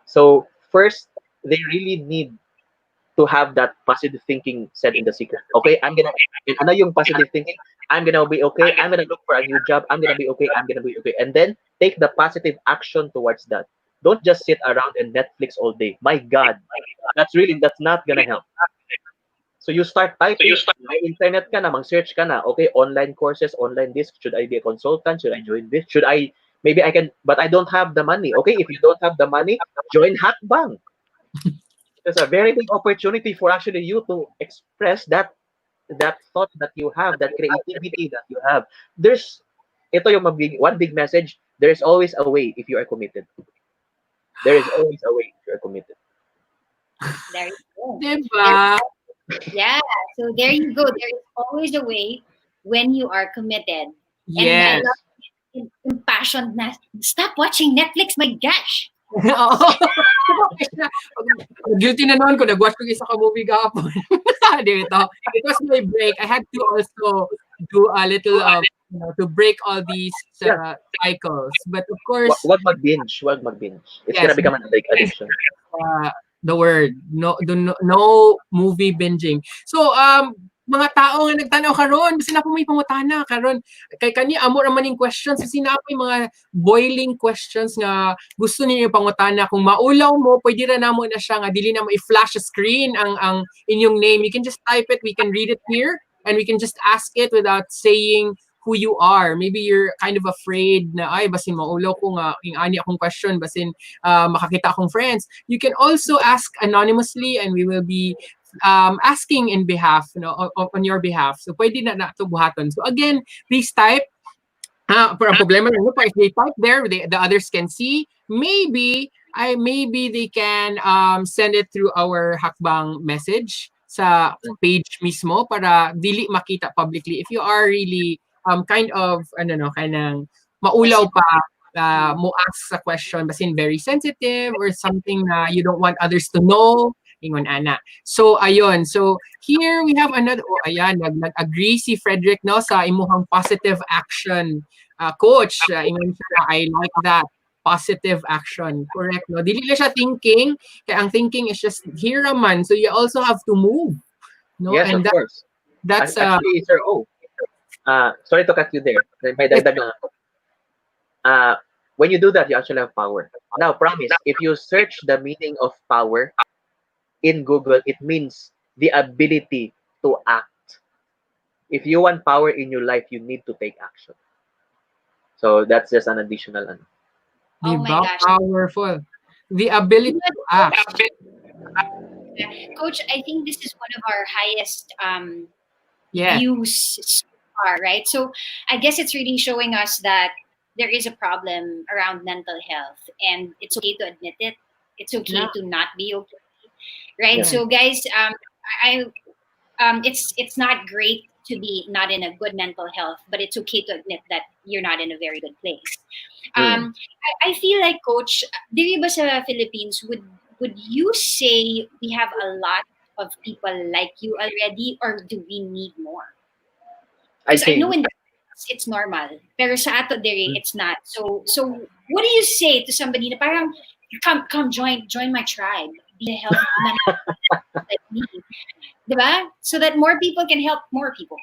So first, they really need to have that positive thinking said in the secret. Okay, ano yung positive thinking? I'm gonna be okay. I'm gonna look for a new job. I'm gonna be okay. I'm gonna be okay. And then take the positive action towards that. Don't just sit around and Netflix all day. My God, that's not gonna help. So you start typing, may internet ka na, mag-search ka na, okay, online courses, online this, should I be a consultant, should I join this, maybe I can, but I don't have the money. Okay, if you don't have the money, join Hakbang. There's a very big opportunity for actually you to express that thought that you have, that creativity that you have. Ito yung one big message, there is always a way if you are committed. There is always a way if you are committed. There you go. Diba? Yeah. So there you go. There is always a way when you are committed. And I Yes. love impassioned na, stop watching Netflix, my gosh. Oo. Guilty na noon ko. Nag-watch ko isa ka movie kahapon. Dito. It was my break. I had to also do a little of, to break all these cycles. But of course, Wag mag-binge. It's yes, gonna become an addiction. The word. No movie binging. So, mga tao nga nagtanaw karon, basi na po may pangutana karon. Kay kani amo ra maning questions, kasi na po mga boiling questions nga gusto niyo pangutana. Kung maulaw mo, pwede ra namo na siya nga dili na mo i-flash screen ang inyong name. You can just type it, we can read it here, and we can just ask it without saying who you are. Maybe you're kind of afraid na ay basin maulaw ko nga ing ani akong question, basin makakita akong friends. You can also ask anonymously and we will be asking in behalf, on your behalf. So pwede na to buhaton. So again, please type. Pero ang problema lang pa, if they type there, the others can see. Maybe they can send it through our Hakbang message sa page mismo para dili makita publicly. If you are really kind of maulaw pa, mo ask a question basin very sensitive or something na you don't want others to know, ingon ana. So ayun, so here we have another, ayan, nag-agree si Frederick no sa imuhang positive action, coach. Ingon siya, I like that, positive action, correct no, dili na siya thinking, kaya ang thinking is just here man, so you also have to move, no. Yes, and of course. that's Actually, sir, sorry to cut you there. May dagdag lang ako. When you do that, you actually have power. Now, promise, if you search the meaning of power in Google, it means the ability to act. If you want power in your life, you need to take action. So that's just an additional. Oh my diba, gosh. powerful, the ability to act. Coach, I think this is one of our highest Yes. views so far, right? So I guess it's really showing us that there is a problem around mental health, and it's okay to admit it. It's okay to not be okay, right? Yeah. So guys, it's not great to be not in a good mental health, but it's okay to admit that you're not in a very good place. I feel like, Coach, diri ba sa Philippines, would you say we have a lot of people like you already, or do we need more? Because I know in the States, it's normal, pero sa ato diri it's not. So what do you say to somebody na parang come join my tribe, be a healthy man like me, diba? So that more people can help more people.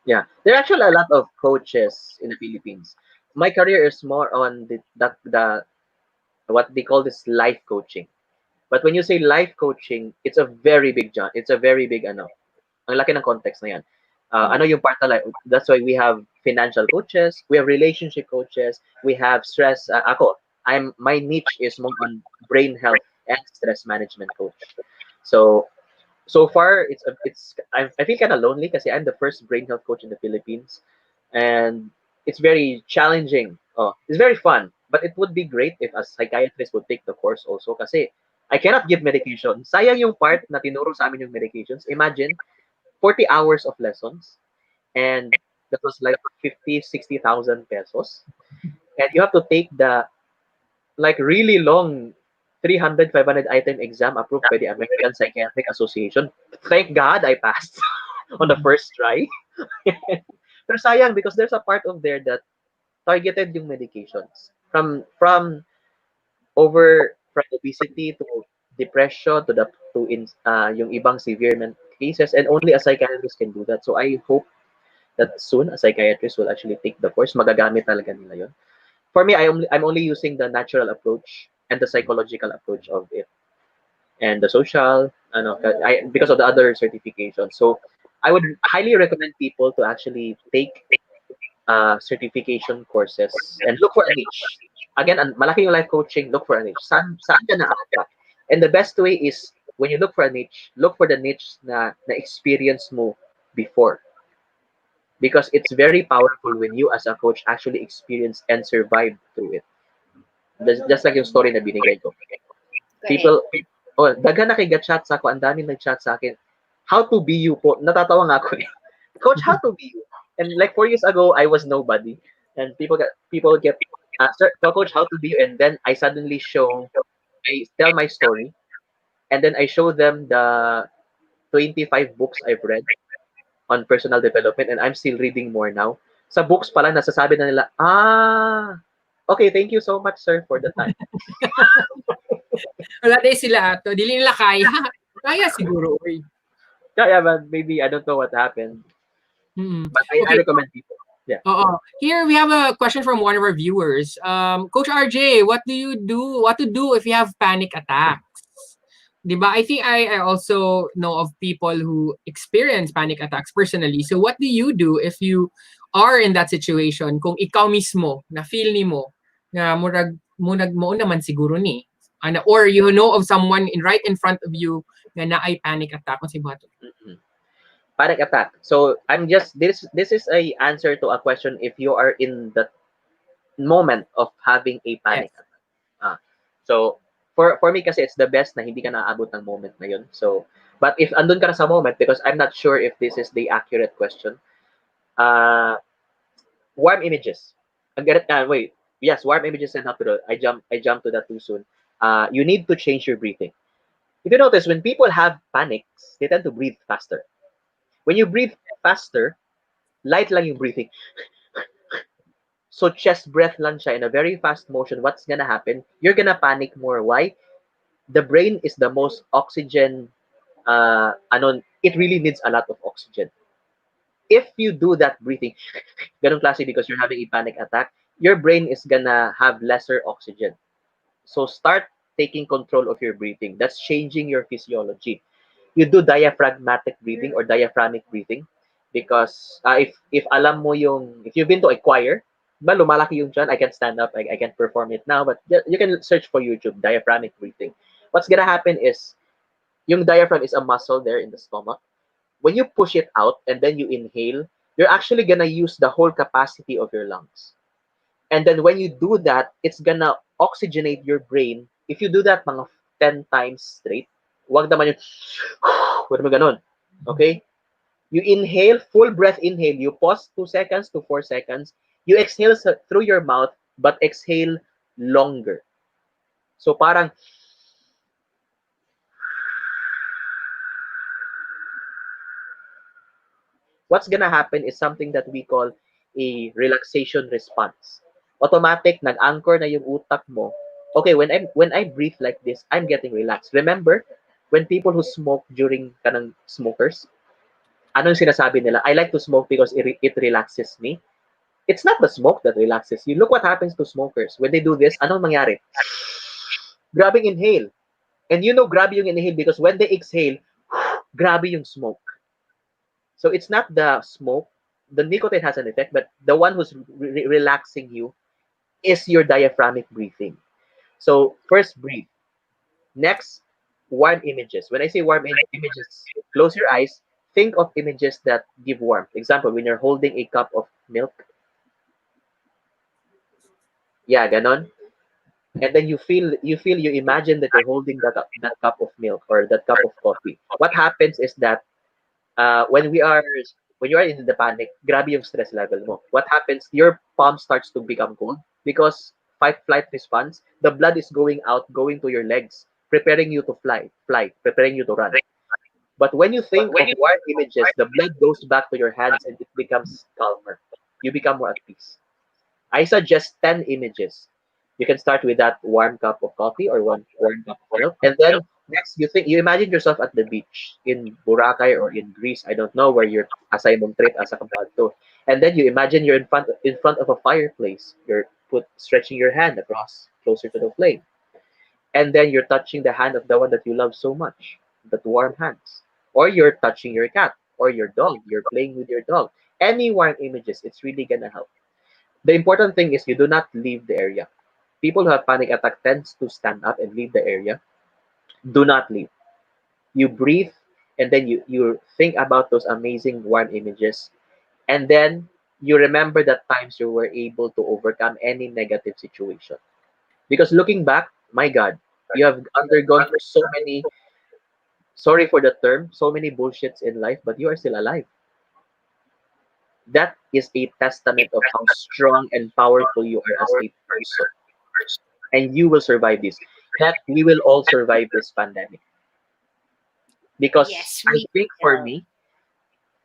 Yeah, there are actually a lot of coaches in the Philippines. My career is more on the what they call this life coaching. But when you say life coaching, it's a very big jump. It's a very big Ang laki ng context na yan. Ano yung part na that's why we have financial coaches, we have relationship coaches, we have stress. My niche is more on brain health and stress management coach. So far, I feel kind of lonely kasi I'm the first brain health coach in the Philippines, and it's very challenging. It's very fun, but it would be great if a psychiatrist would take the course also kasi I cannot give medication. Sayang yung part na tinuro sa amin yung medications. Imagine 40 hours of lessons, and that was like 50,000-60,000 pesos, and you have to take the really long 300-500 item exam approved by the American Psychiatric Association. Thank God I passed on the first try. Pero sayang because there's a part of there that targeted yung medications from obesity to depression to yung ibang severe mental cases, and only a psychiatrist can do that. So I hope that soon a psychiatrist will actually take the course. Magagamit talaga nila yun. For me, I'm only using the natural approach and the psychological approach of it, and the social, because of the other certifications. So I would highly recommend people to actually take certification courses and look for a niche. Again, malaki yung life coaching, look for a niche. Saan ka na-attract? And the best way is, when you look for a niche, look for the niche na experience mo before. Because it's very powerful when you as a coach actually experience and survive through it. Just like yung story na binigay ko. People, daga nakiga-chat sa ako, ang dami nag-chat sa akin. How to be you po. Natatawa nga ako eh. Coach, how to be you? And like 4 years ago, I was nobody. And people get, sir, coach, how to be you? And then I suddenly I tell my story. And then I show them the 25 books I've read on personal development, and I'm still reading more now. Sa books pala, nasasabi na nila, okay, thank you so much, sir, for the time. Wala tayo sila ato. Dili nila kaya. Kaya siguro. Kaya, but maybe I don't know what happened. But I recommend people. Yeah. Here we have a question from one of our viewers. Coach RJ, what do you do? What to do if you have panic attacks? Diba? I think I also know of people who experience panic attacks personally. So what do you do if you are in that situation? Kung ikaw mismo, na feel ni mo, na murag mo naman siguro ni. Or you know of someone right in front of you na ay panic attack. Panic attack. So this is a answer to a question if you are in the moment of having a panic attack. So for me kasi it's the best na hindi ka naaabot ng moment na yun. So, but if andun ka na sa moment, because I'm not sure if this is the accurate question, warm images. Yes, warm images and help. I jump to that too soon. You need to change your breathing. If you notice, when people have panics, they tend to breathe faster. When you breathe faster, light lang yung breathing. So chest breath lang siya in a very fast motion. What's gonna happen? You're gonna panic more. Why? The brain is the most oxygen. It really needs a lot of oxygen. If you do that breathing, ganun klase, because you're having a panic attack, your brain is gonna have lesser oxygen. So start taking control of your breathing. That's changing your physiology. You do diaphragmatic breathing or diaphragmic breathing, because if alam mo if you've been to a choir, lumalaki yung dyan, I can stand up, I can perform it now, but you can search for YouTube, diaphragmic breathing. What's gonna happen is, yung diaphragm is a muscle there in the stomach. When you push it out and then you inhale, you're actually gonna use the whole capacity of your lungs. And then when you do that, it's gonna oxygenate your brain. If you do that mga 10 times straight, wag naman yung wag naman ganun. Okay? You inhale, full breath inhale. You pause 2 seconds to 4 seconds. You exhale through your mouth, but exhale longer. So parang what's gonna happen is something that we call a relaxation response. Automatic, nag-anchor na yung utak mo. Okay, when I breathe like this, I'm getting relaxed. Remember, when people who smoke during kanang smokers, anong sinasabi nila? I like to smoke because it relaxes me. It's not the smoke that relaxes you. Look what happens to smokers. When they do this, anong mangyari? Grabbing inhale. And you know grabe yung inhale because when they exhale, grabe yung smoke. So it's not the smoke. The nicotine has an effect, but the one who's relaxing you is your diaphragmic breathing. So first breathe. Next, warm images. When I say warm images, close your eyes. Think of images that give warmth. Example, when you're holding a cup of milk. Yeah, ganon. And then you imagine that you're holding that cup of milk or that cup of coffee. What happens is that when when you are in the panic, grabe yung stress level mo. What happens? Your palm starts to become cold because fight flight response. The blood is going out, going to your legs, preparing you to fly, preparing you to run. But when you think of warm images, the blood goes back to your hands and it becomes calmer. You become more at peace. I suggest 10 images. You can start with that warm cup of coffee or one warm cup of milk. And then next, you imagine yourself at the beach in Boracay or in Greece. I don't know where you're asay mong trip asa to. And then you imagine you're in front of a fireplace. You're stretching your hand across closer to the flame. And then you're touching the hand of the one that you love so much, that warm hands. Or you're touching your cat or your dog. You're playing with your dog. Any warm images, it's really gonna help. The important thing is you do not leave the area. People who have panic attack tends to stand up and leave the area. Do not leave. You breathe and then you think about those amazing warm images. And then you remember that times you were able to overcome any negative situation. Because looking back, my God, you have undergone so many, sorry for the term, so many bullshits in life, but you are still alive. That is a testament of how strong and powerful you are as a person. And you will survive this. That we will all survive this pandemic. Because Yes, I we think for me,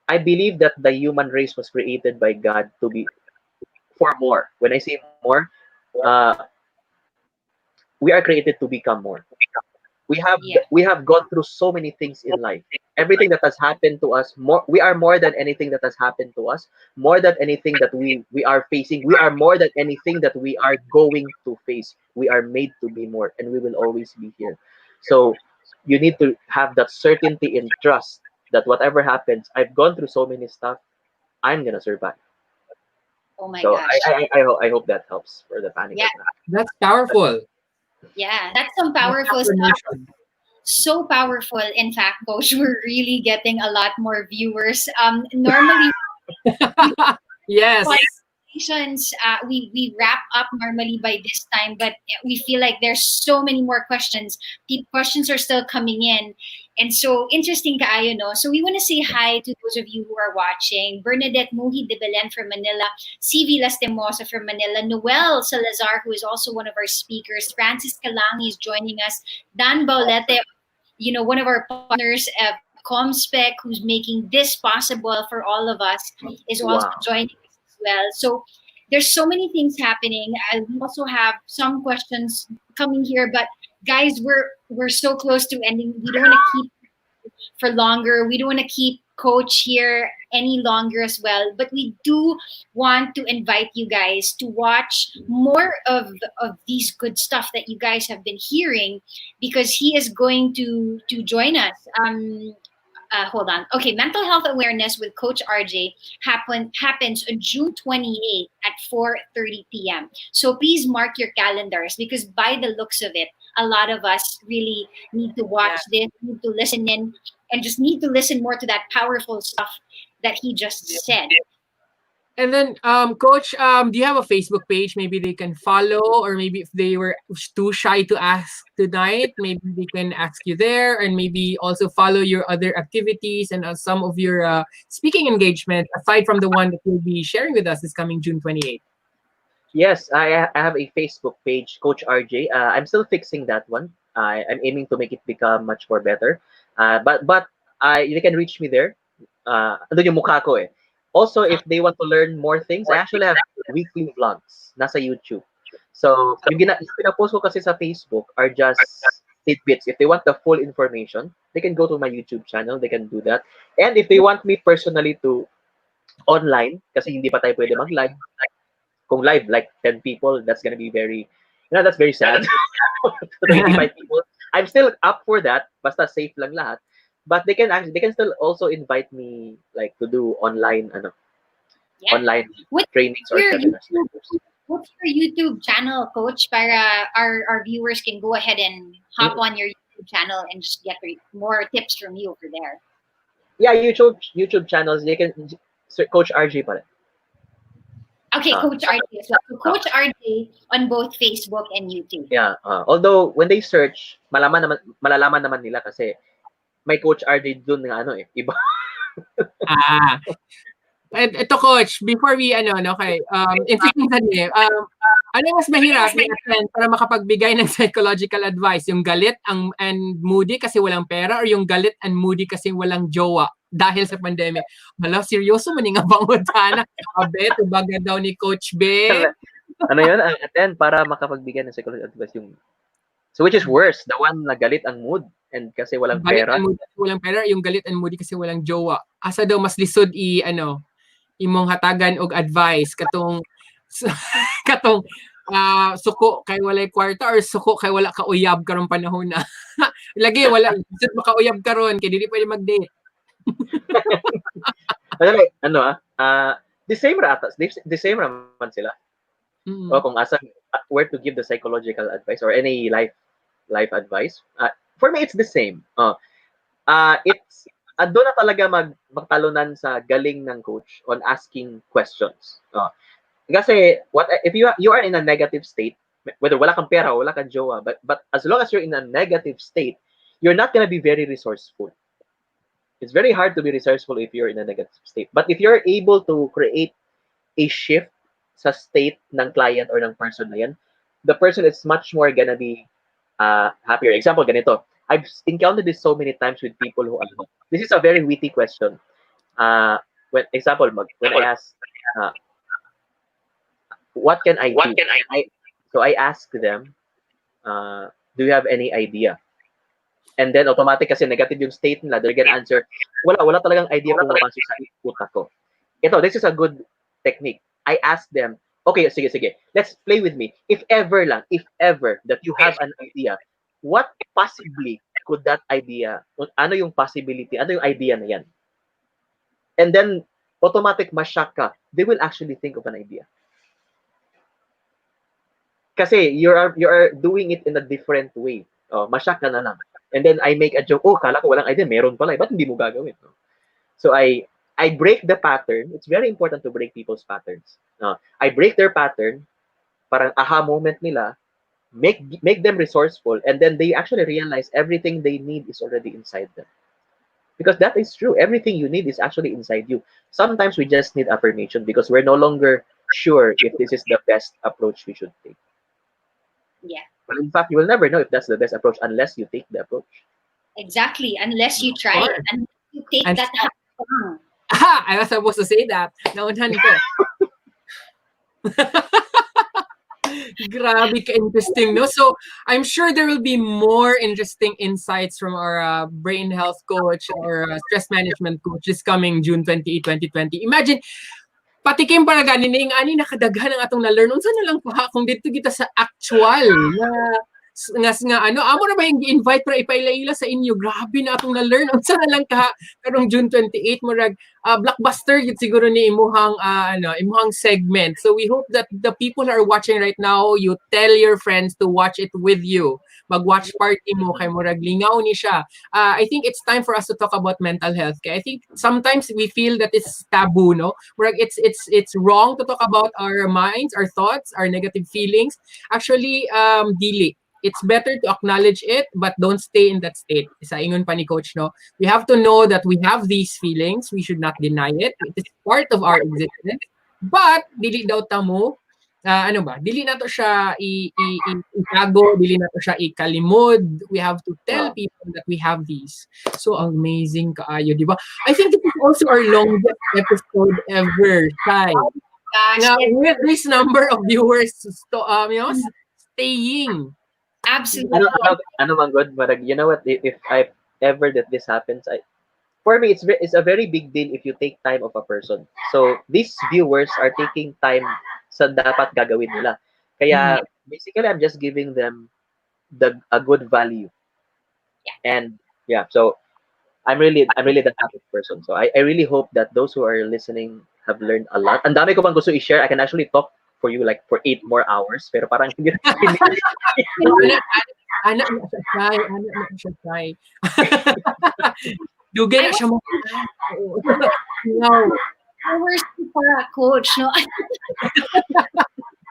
I believe that the human race was created by God to be for more. When I say more, uh, we are created to become more. yeah. We have gone through so many things in life. Everything that has happened to us, more we are more than anything that has happened to us, more than anything that we are facing. We are more than anything that we are going to face. We are made to be more, and we will always be here. So you need to have that certainty and trust that whatever happens, I've gone through so many stuff. I'm gonna survive. Oh my So gosh. I hope that helps for the panic Yeah, attack. That's powerful. yeah. That's some That's powerful stuff. affirmation. So powerful. In fact, Coach, we're really getting a lot more viewers. Normally Yes. conversations, we wrap up normally by this time, but we feel like there's so many more questions. Questions are still coming in, and so interesting kaayo, no? So we want to say hi to those of you who are watching. Bernadette Muhi de Belen from Manila, CV Lastimosa from Manila, Noel Salazar, who is also one of our speakers, Francis Kalangi is joining us, Dan Baulete, one of our partners, Comspec, who's making this possible for all of us, is also Wow. joining us as well. So there's so many things happening. We also have some questions coming here, but guys, we're so close to ending. We don't want to keep for longer. We don't want to keep Coach here any longer as well. But we do want to invite you guys to watch more of these good stuff that you guys have been hearing, because he is going to join us. Hold on. Okay, mental health awareness with Coach RJ happens on June 28th at 4:30 p.m. So please mark your calendars, because by the looks of it, a lot of us really need to watch this, need to listen in, and just need to listen more to that powerful stuff that he just said. And then, Coach, do you have a Facebook page? Maybe they can follow, or maybe if they were too shy to ask tonight, maybe they can ask you there, and maybe also follow your other activities and some of your speaking engagement aside from the one that you'll be sharing with us this coming June 28th. Yes, I have a Facebook page, Coach RJ. I'm still fixing that one. I'm aiming to make it become much more better. But you can reach me there. Andun yung mukha ko eh. Also, if they want to learn more things, I actually have weekly vlogs nasa YouTube. So, yung pinapost ko kasi sa Facebook are just tidbits. If they want the full information, they can go to my YouTube channel. They can do that. And if they want me personally to online, kasi hindi pa tayo pwede mag-live, kung live like 10 people, that's gonna be very, that's very sad. 25 people. I'm still up for that, basta safe lang lahat. But they can still also invite me like to do online Yeah. online What's trainings or your seminars. what's your YouTube channel, Coach? Para our viewers can go ahead and hop on your YouTube channel and just get more tips from you over there. Yeah, YouTube channels. They can Coach RJ pa rin. Okay, Coach RJ as well. So Coach RJ on both Facebook and YouTube. Yeah. Although when they search, malalaman naman nila kasi may Coach RJ dun nga iba. Ah. Ito coach, before we okay, interesting sandali. Ano mas mahirap i-attend para makapagbigay ng psychological advice? Yung galit and moody kasi walang pera or yung galit and moody kasi walang jowa dahil sa pandemic? Hala, seryoso man nga bangod sana. Abe, tubaga daw ni Coach Be. Ano yun? Ang attend para makapagbigay ng psychological advice yung so which is worse? The one na galit ang mood and kasi walang Galit pera? and moody kasi walang pera, yung galit and moody kasi walang jowa. Asa daw mas lisod imong hatagan og advice katong suko kay walay kwarta or suko kay wala ka uyab karong panahon na. Lagi wala jud makauyab karon kay dili pwede mag-date. The same ratas, the same raman sila. O kung asa where to give the psychological advice or any life advice. For me it's the same. It's doon na talaga magtalunan sa galing ng coach on asking questions. Kasi if you are in a negative state, whether wala kang pera, wala kang jowa, but as long as you're in a negative state, you're not gonna be very resourceful. It's very hard to be resourceful if you're in a negative state. But if you're able to create a shift sa state ng client or ng person na yan, the person is much more gonna be happier. Example, ganito. I've encountered this so many times with people who this is a very witty question. When I ask, what can I do? So I ask them, do you have any idea? And then automatic kasi negative yung state nila, they're gonna answer, wala talagang idea kung mapasok sa utak ko. This is a good technique. I ask them, okay, sige, let's play with me. If ever that you have an idea, what possibly could that idea, ano yung possibility, ano yung idea na yan? And then, automatic ma-shock ka, they will actually think of an idea. Kasi you are doing it in a different way. Ma-shock ka na lang. And then I make a joke, kala ko walang idea, meron pala, ba't hindi mo gagawin? So I break the pattern. It's very important to break people's patterns. I break their pattern, parang aha moment nila, make them resourceful, and then they actually realize everything they need is already inside them. Because that is true. Everything you need is actually inside you. Sometimes we just need affirmation because we're no longer sure if this is the best approach we should take. Yeah. But in fact, you will never know if that's the best approach unless you take the approach. Exactly. Unless you try it. Unless you take that hackathon. I was supposed to say that. Naunhan ko. Grabe ka-interesting, no? So, I'm sure there will be more interesting insights from our brain health coach or stress management coach this coming June 28, 2020. Imagine, patikim para ganin ani nakadaghan ang atong na-learn. Unsa na lang pa kung dito kita sa actual na amo na ba yung invite para ipailaila sa inyo? Grabe na atong na-learn. Unsa na lang karong June 28 murag blockbuster gid siguro ni imuhang imuhang segment. So we hope that the people who are watching right now, you tell your friends to watch it with you. Mag-watch party mo kay murag lingaw ni siya. I think it's time for us to talk about mental health. Kay I think sometimes we feel that it's taboo, no? Murag it's wrong to talk about our minds, our thoughts, our negative feelings. Actually, dili. It's better to acknowledge it, but don't stay in that state. Isa ingon pa ni Coach, no? We have to know that we have these feelings. We should not deny it. It is part of our existence. But, dili daw tamo, dili na to siya itago, dili na to siya ikalimod. We have to tell people that we have these. So amazing kaayo, di ba? I think it is also our longest episode ever, Sai. Now, with this number of viewers, staying. Absolutely. Ano man good, marag, you know what, if ever that this happens, for me, it's a very big deal if you take time of a person. So, these viewers are taking time sa dapat gagawin nila. Kaya, basically, I'm just giving them a good value. Yeah. And, yeah, so, I'm really that type of person. So I really hope that those who are listening have learned a lot. Ang dami ko pang gusto i-share. I can actually talk for you like for 8 more hours. Pero parang hindi. Anak na siya try, anak na siya try. Dugay na siya mo. No. We're super coach, no?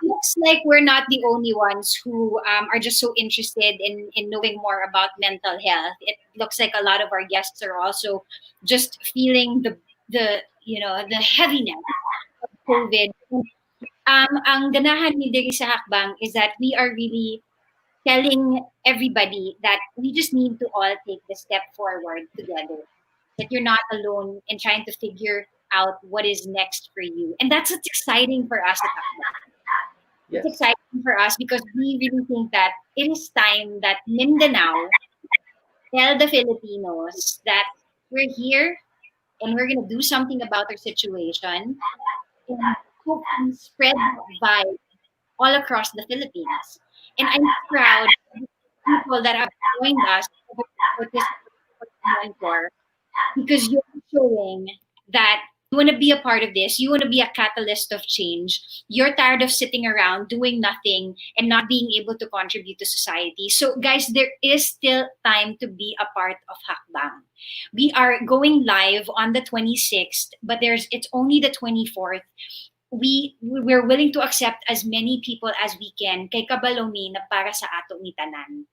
Looks like we're not the only ones who are just so interested in knowing more about mental health. It looks like a lot of our guests are also just feeling the the heaviness of COVID. Ang ganahan ni Diri sa Hakbang is that we are really telling everybody that we just need to all take the step forward together. That you're not alone in trying to figure out what is next for you. And that's what's exciting for us at Hakbang. Yes. It's exciting for us because we really think that it is time that Mindanao tell the Filipinos that we're here and we're going to do something about our situation and hopefully spread that vibe all across the Philippines. And I'm proud of the people that have joined us for this mentor because you're showing that you want to be a part of this. You want to be a catalyst of change. You're tired of sitting around doing nothing and not being able to contribute to society. So, guys, there is still time to be a part of Hakbang. We are going live on the 26th, but it's only the 24th. We're willing to accept as many people as we can kay kabalomi na para sa ato ni tanan.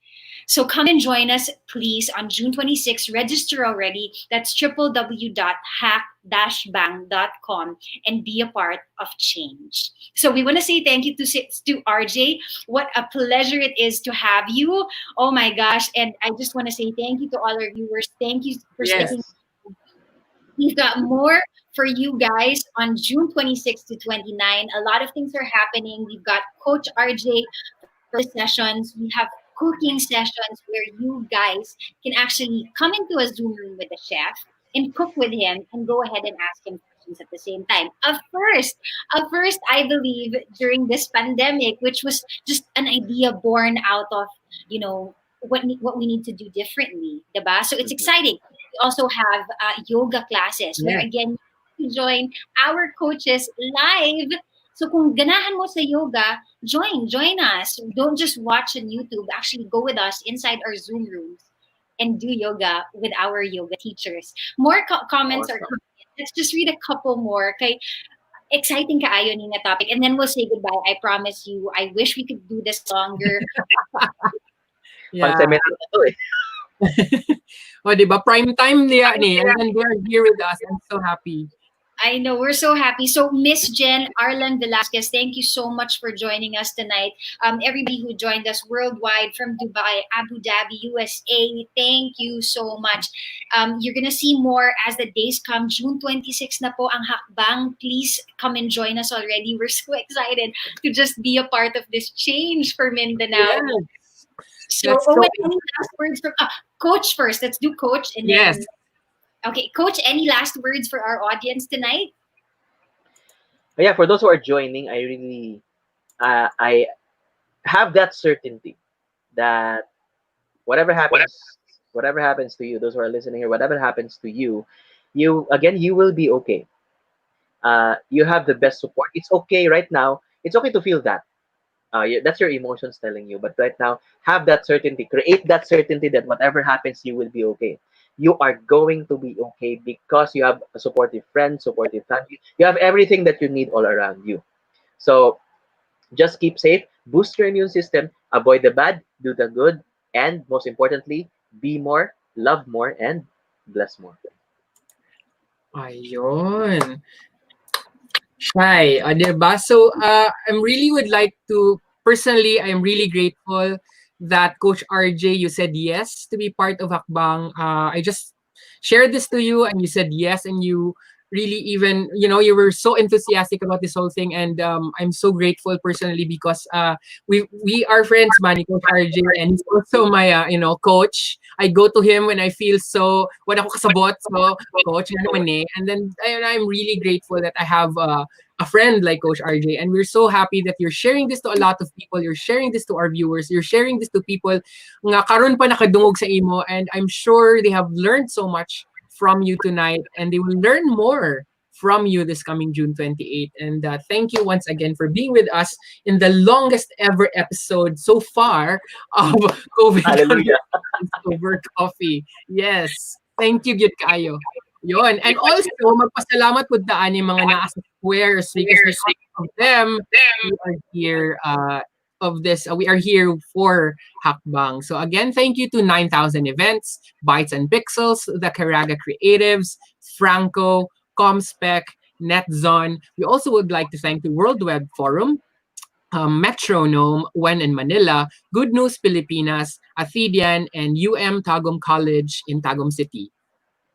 So come and join us, please, on June 26. Register already. That's www.hack-bang.com and be a part of change. So we want to say thank you to RJ. What a pleasure it is to have you. Oh my gosh. And I just want to say thank you to all our viewers. Thank you for sticking. We've got more for you guys on June 26 to 29. A lot of things are happening. We've got Coach RJ for sessions. We have cooking sessions where you guys can actually come into a Zoom room with the chef and cook with him and go ahead and ask him questions at the same time. At first, I believe during this pandemic, which was just an idea born out of, what we need to do differently, diba? So it's exciting. We also have yoga classes where again, you join our coaches live. So kung ganahan mo sa yoga, join us. Don't just watch on YouTube. Actually go with us inside our Zoom rooms and do yoga with our yoga teachers. More comments are coming. Let's just read a couple more. Okay. Exciting kaayo ni nga topic. And then we'll say goodbye. I promise you. I wish we could do this longer. Yeah. O, diba? Prime time niya ni. And then they're here with us. I'm so happy. I know, we're so happy. So Miss Jen Arlan Velasquez, thank you so much for joining us tonight. Everybody who joined us worldwide from Dubai, Abu Dhabi, USA, thank you so much. You're gonna see more as the days come. June 26 na po ang Hakbang. Please come and join us already. We're so excited to just be a part of this change for Mindanao. Yes. So, any last words from Coach first? Let's do Coach and then. Yes. Okay, Coach, any last words for our audience tonight? Yeah, for those who are joining, I really, I have that certainty that whatever happens to you, those who are listening here, whatever happens to you, you will be okay. You have the best support. It's okay right now. It's okay to feel that. That's your emotions telling you. But right now, have that certainty. Create that certainty that whatever happens, you will be okay. You are going to be okay because you have a supportive friend, supportive family. You have everything that you need all around you. So just keep safe, boost your immune system, avoid the bad, do the good, and most importantly, be more, love more, and bless more. Ayun. Shy, diba? So I really would like to, personally, I'm really grateful that Coach RJ, you said yes to be part of Hakbang. I just shared this to you and you said yes, and you really even, you were so enthusiastic about this whole thing, and I'm so grateful personally because we are friends, man, Coach RJ, and he's also my coach. I go to him when I feel so wala ko kasabot, so coach na naman eh. And then I'm really grateful that I have a friend like Coach RJ, and we're so happy that you're sharing this to a lot of people. You're sharing this to our viewers. You're sharing this to people nga karon pa nakadungog sa imo, and I'm sure they have learned so much from you tonight, and they will learn more from you this coming June 28th. And thank you once again for being with us in the longest ever episode so far of COVID Hallelujah. Conversations Over Coffee. Yes. Thank you, Git Kayo. Yun. And also, magpasalamat po daan yung mga nasa squares because because of them, we are here we are here for Hakbang. So again, thank you to 9,000 Events, Bytes and Pixels, the Caraga Creatives, Franco, Comspec, NetZone. We also would like to thank the World Web Forum, Metronome, When in Manila, Good News Pilipinas, Athenian, and Tagum College in Tagum City.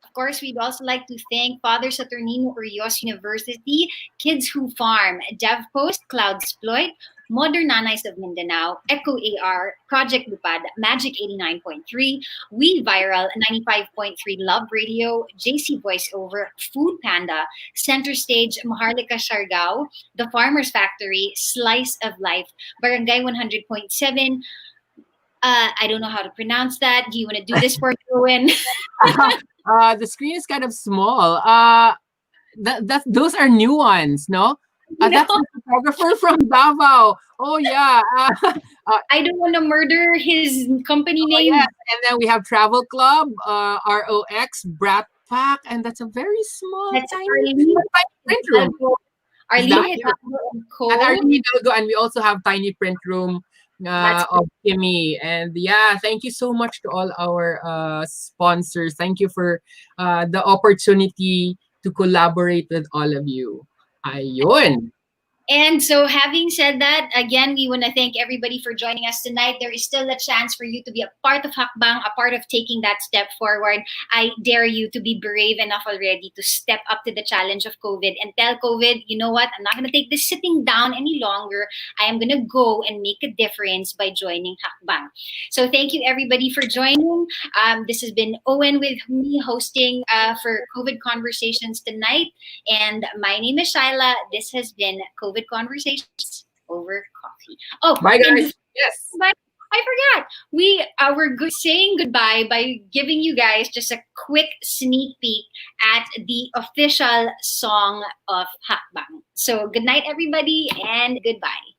Of course, we'd also like to thank Father Saturnino Urios University, Kids Who Farm, DevPost, Cloudsploit, Modern Nanays of Mindanao, Echo AR, Project Lupad, Magic 89.3, We Viral 95.3 Love Radio, JC Voiceover, Food Panda, Center Stage, Maharlika Siargao, The Farmer's Factory, Slice of Life, Barangay 100.7. I don't know how to pronounce that. Do you want to do this for Owen? The screen is kind of small. Those are new ones, no? That's the photographer from Davao. Oh yeah. I don't want to murder his company name. Yes. And then we have Travel Club, ROX, Brat Pack, and that's a very small tiny print room. Arlene and Arlene Hidalgo, and we also have tiny print room of Kimmy. And yeah, thank you so much to all our sponsors. Thank you for the opportunity to collaborate with all of you. Ayun. And so having said that, again, we want to thank everybody for joining us tonight. There is still a chance for you to be a part of Hakbang, a part of taking that step forward. I dare you to be brave enough already to step up to the challenge of COVID and tell COVID, you know what, I'm not going to take this sitting down any longer. I am going to go and make a difference by joining Hakbang. So thank you everybody for joining. This has been Owen with me hosting for COVID Conversations tonight. And my name is Shyla. This has been COVID Conversations Over Coffee. Oh, bye guys. Yes. Bye. I forgot. We're saying goodbye by giving you guys just a quick sneak peek at the official song of Hakbang. So good night, everybody, and goodbye.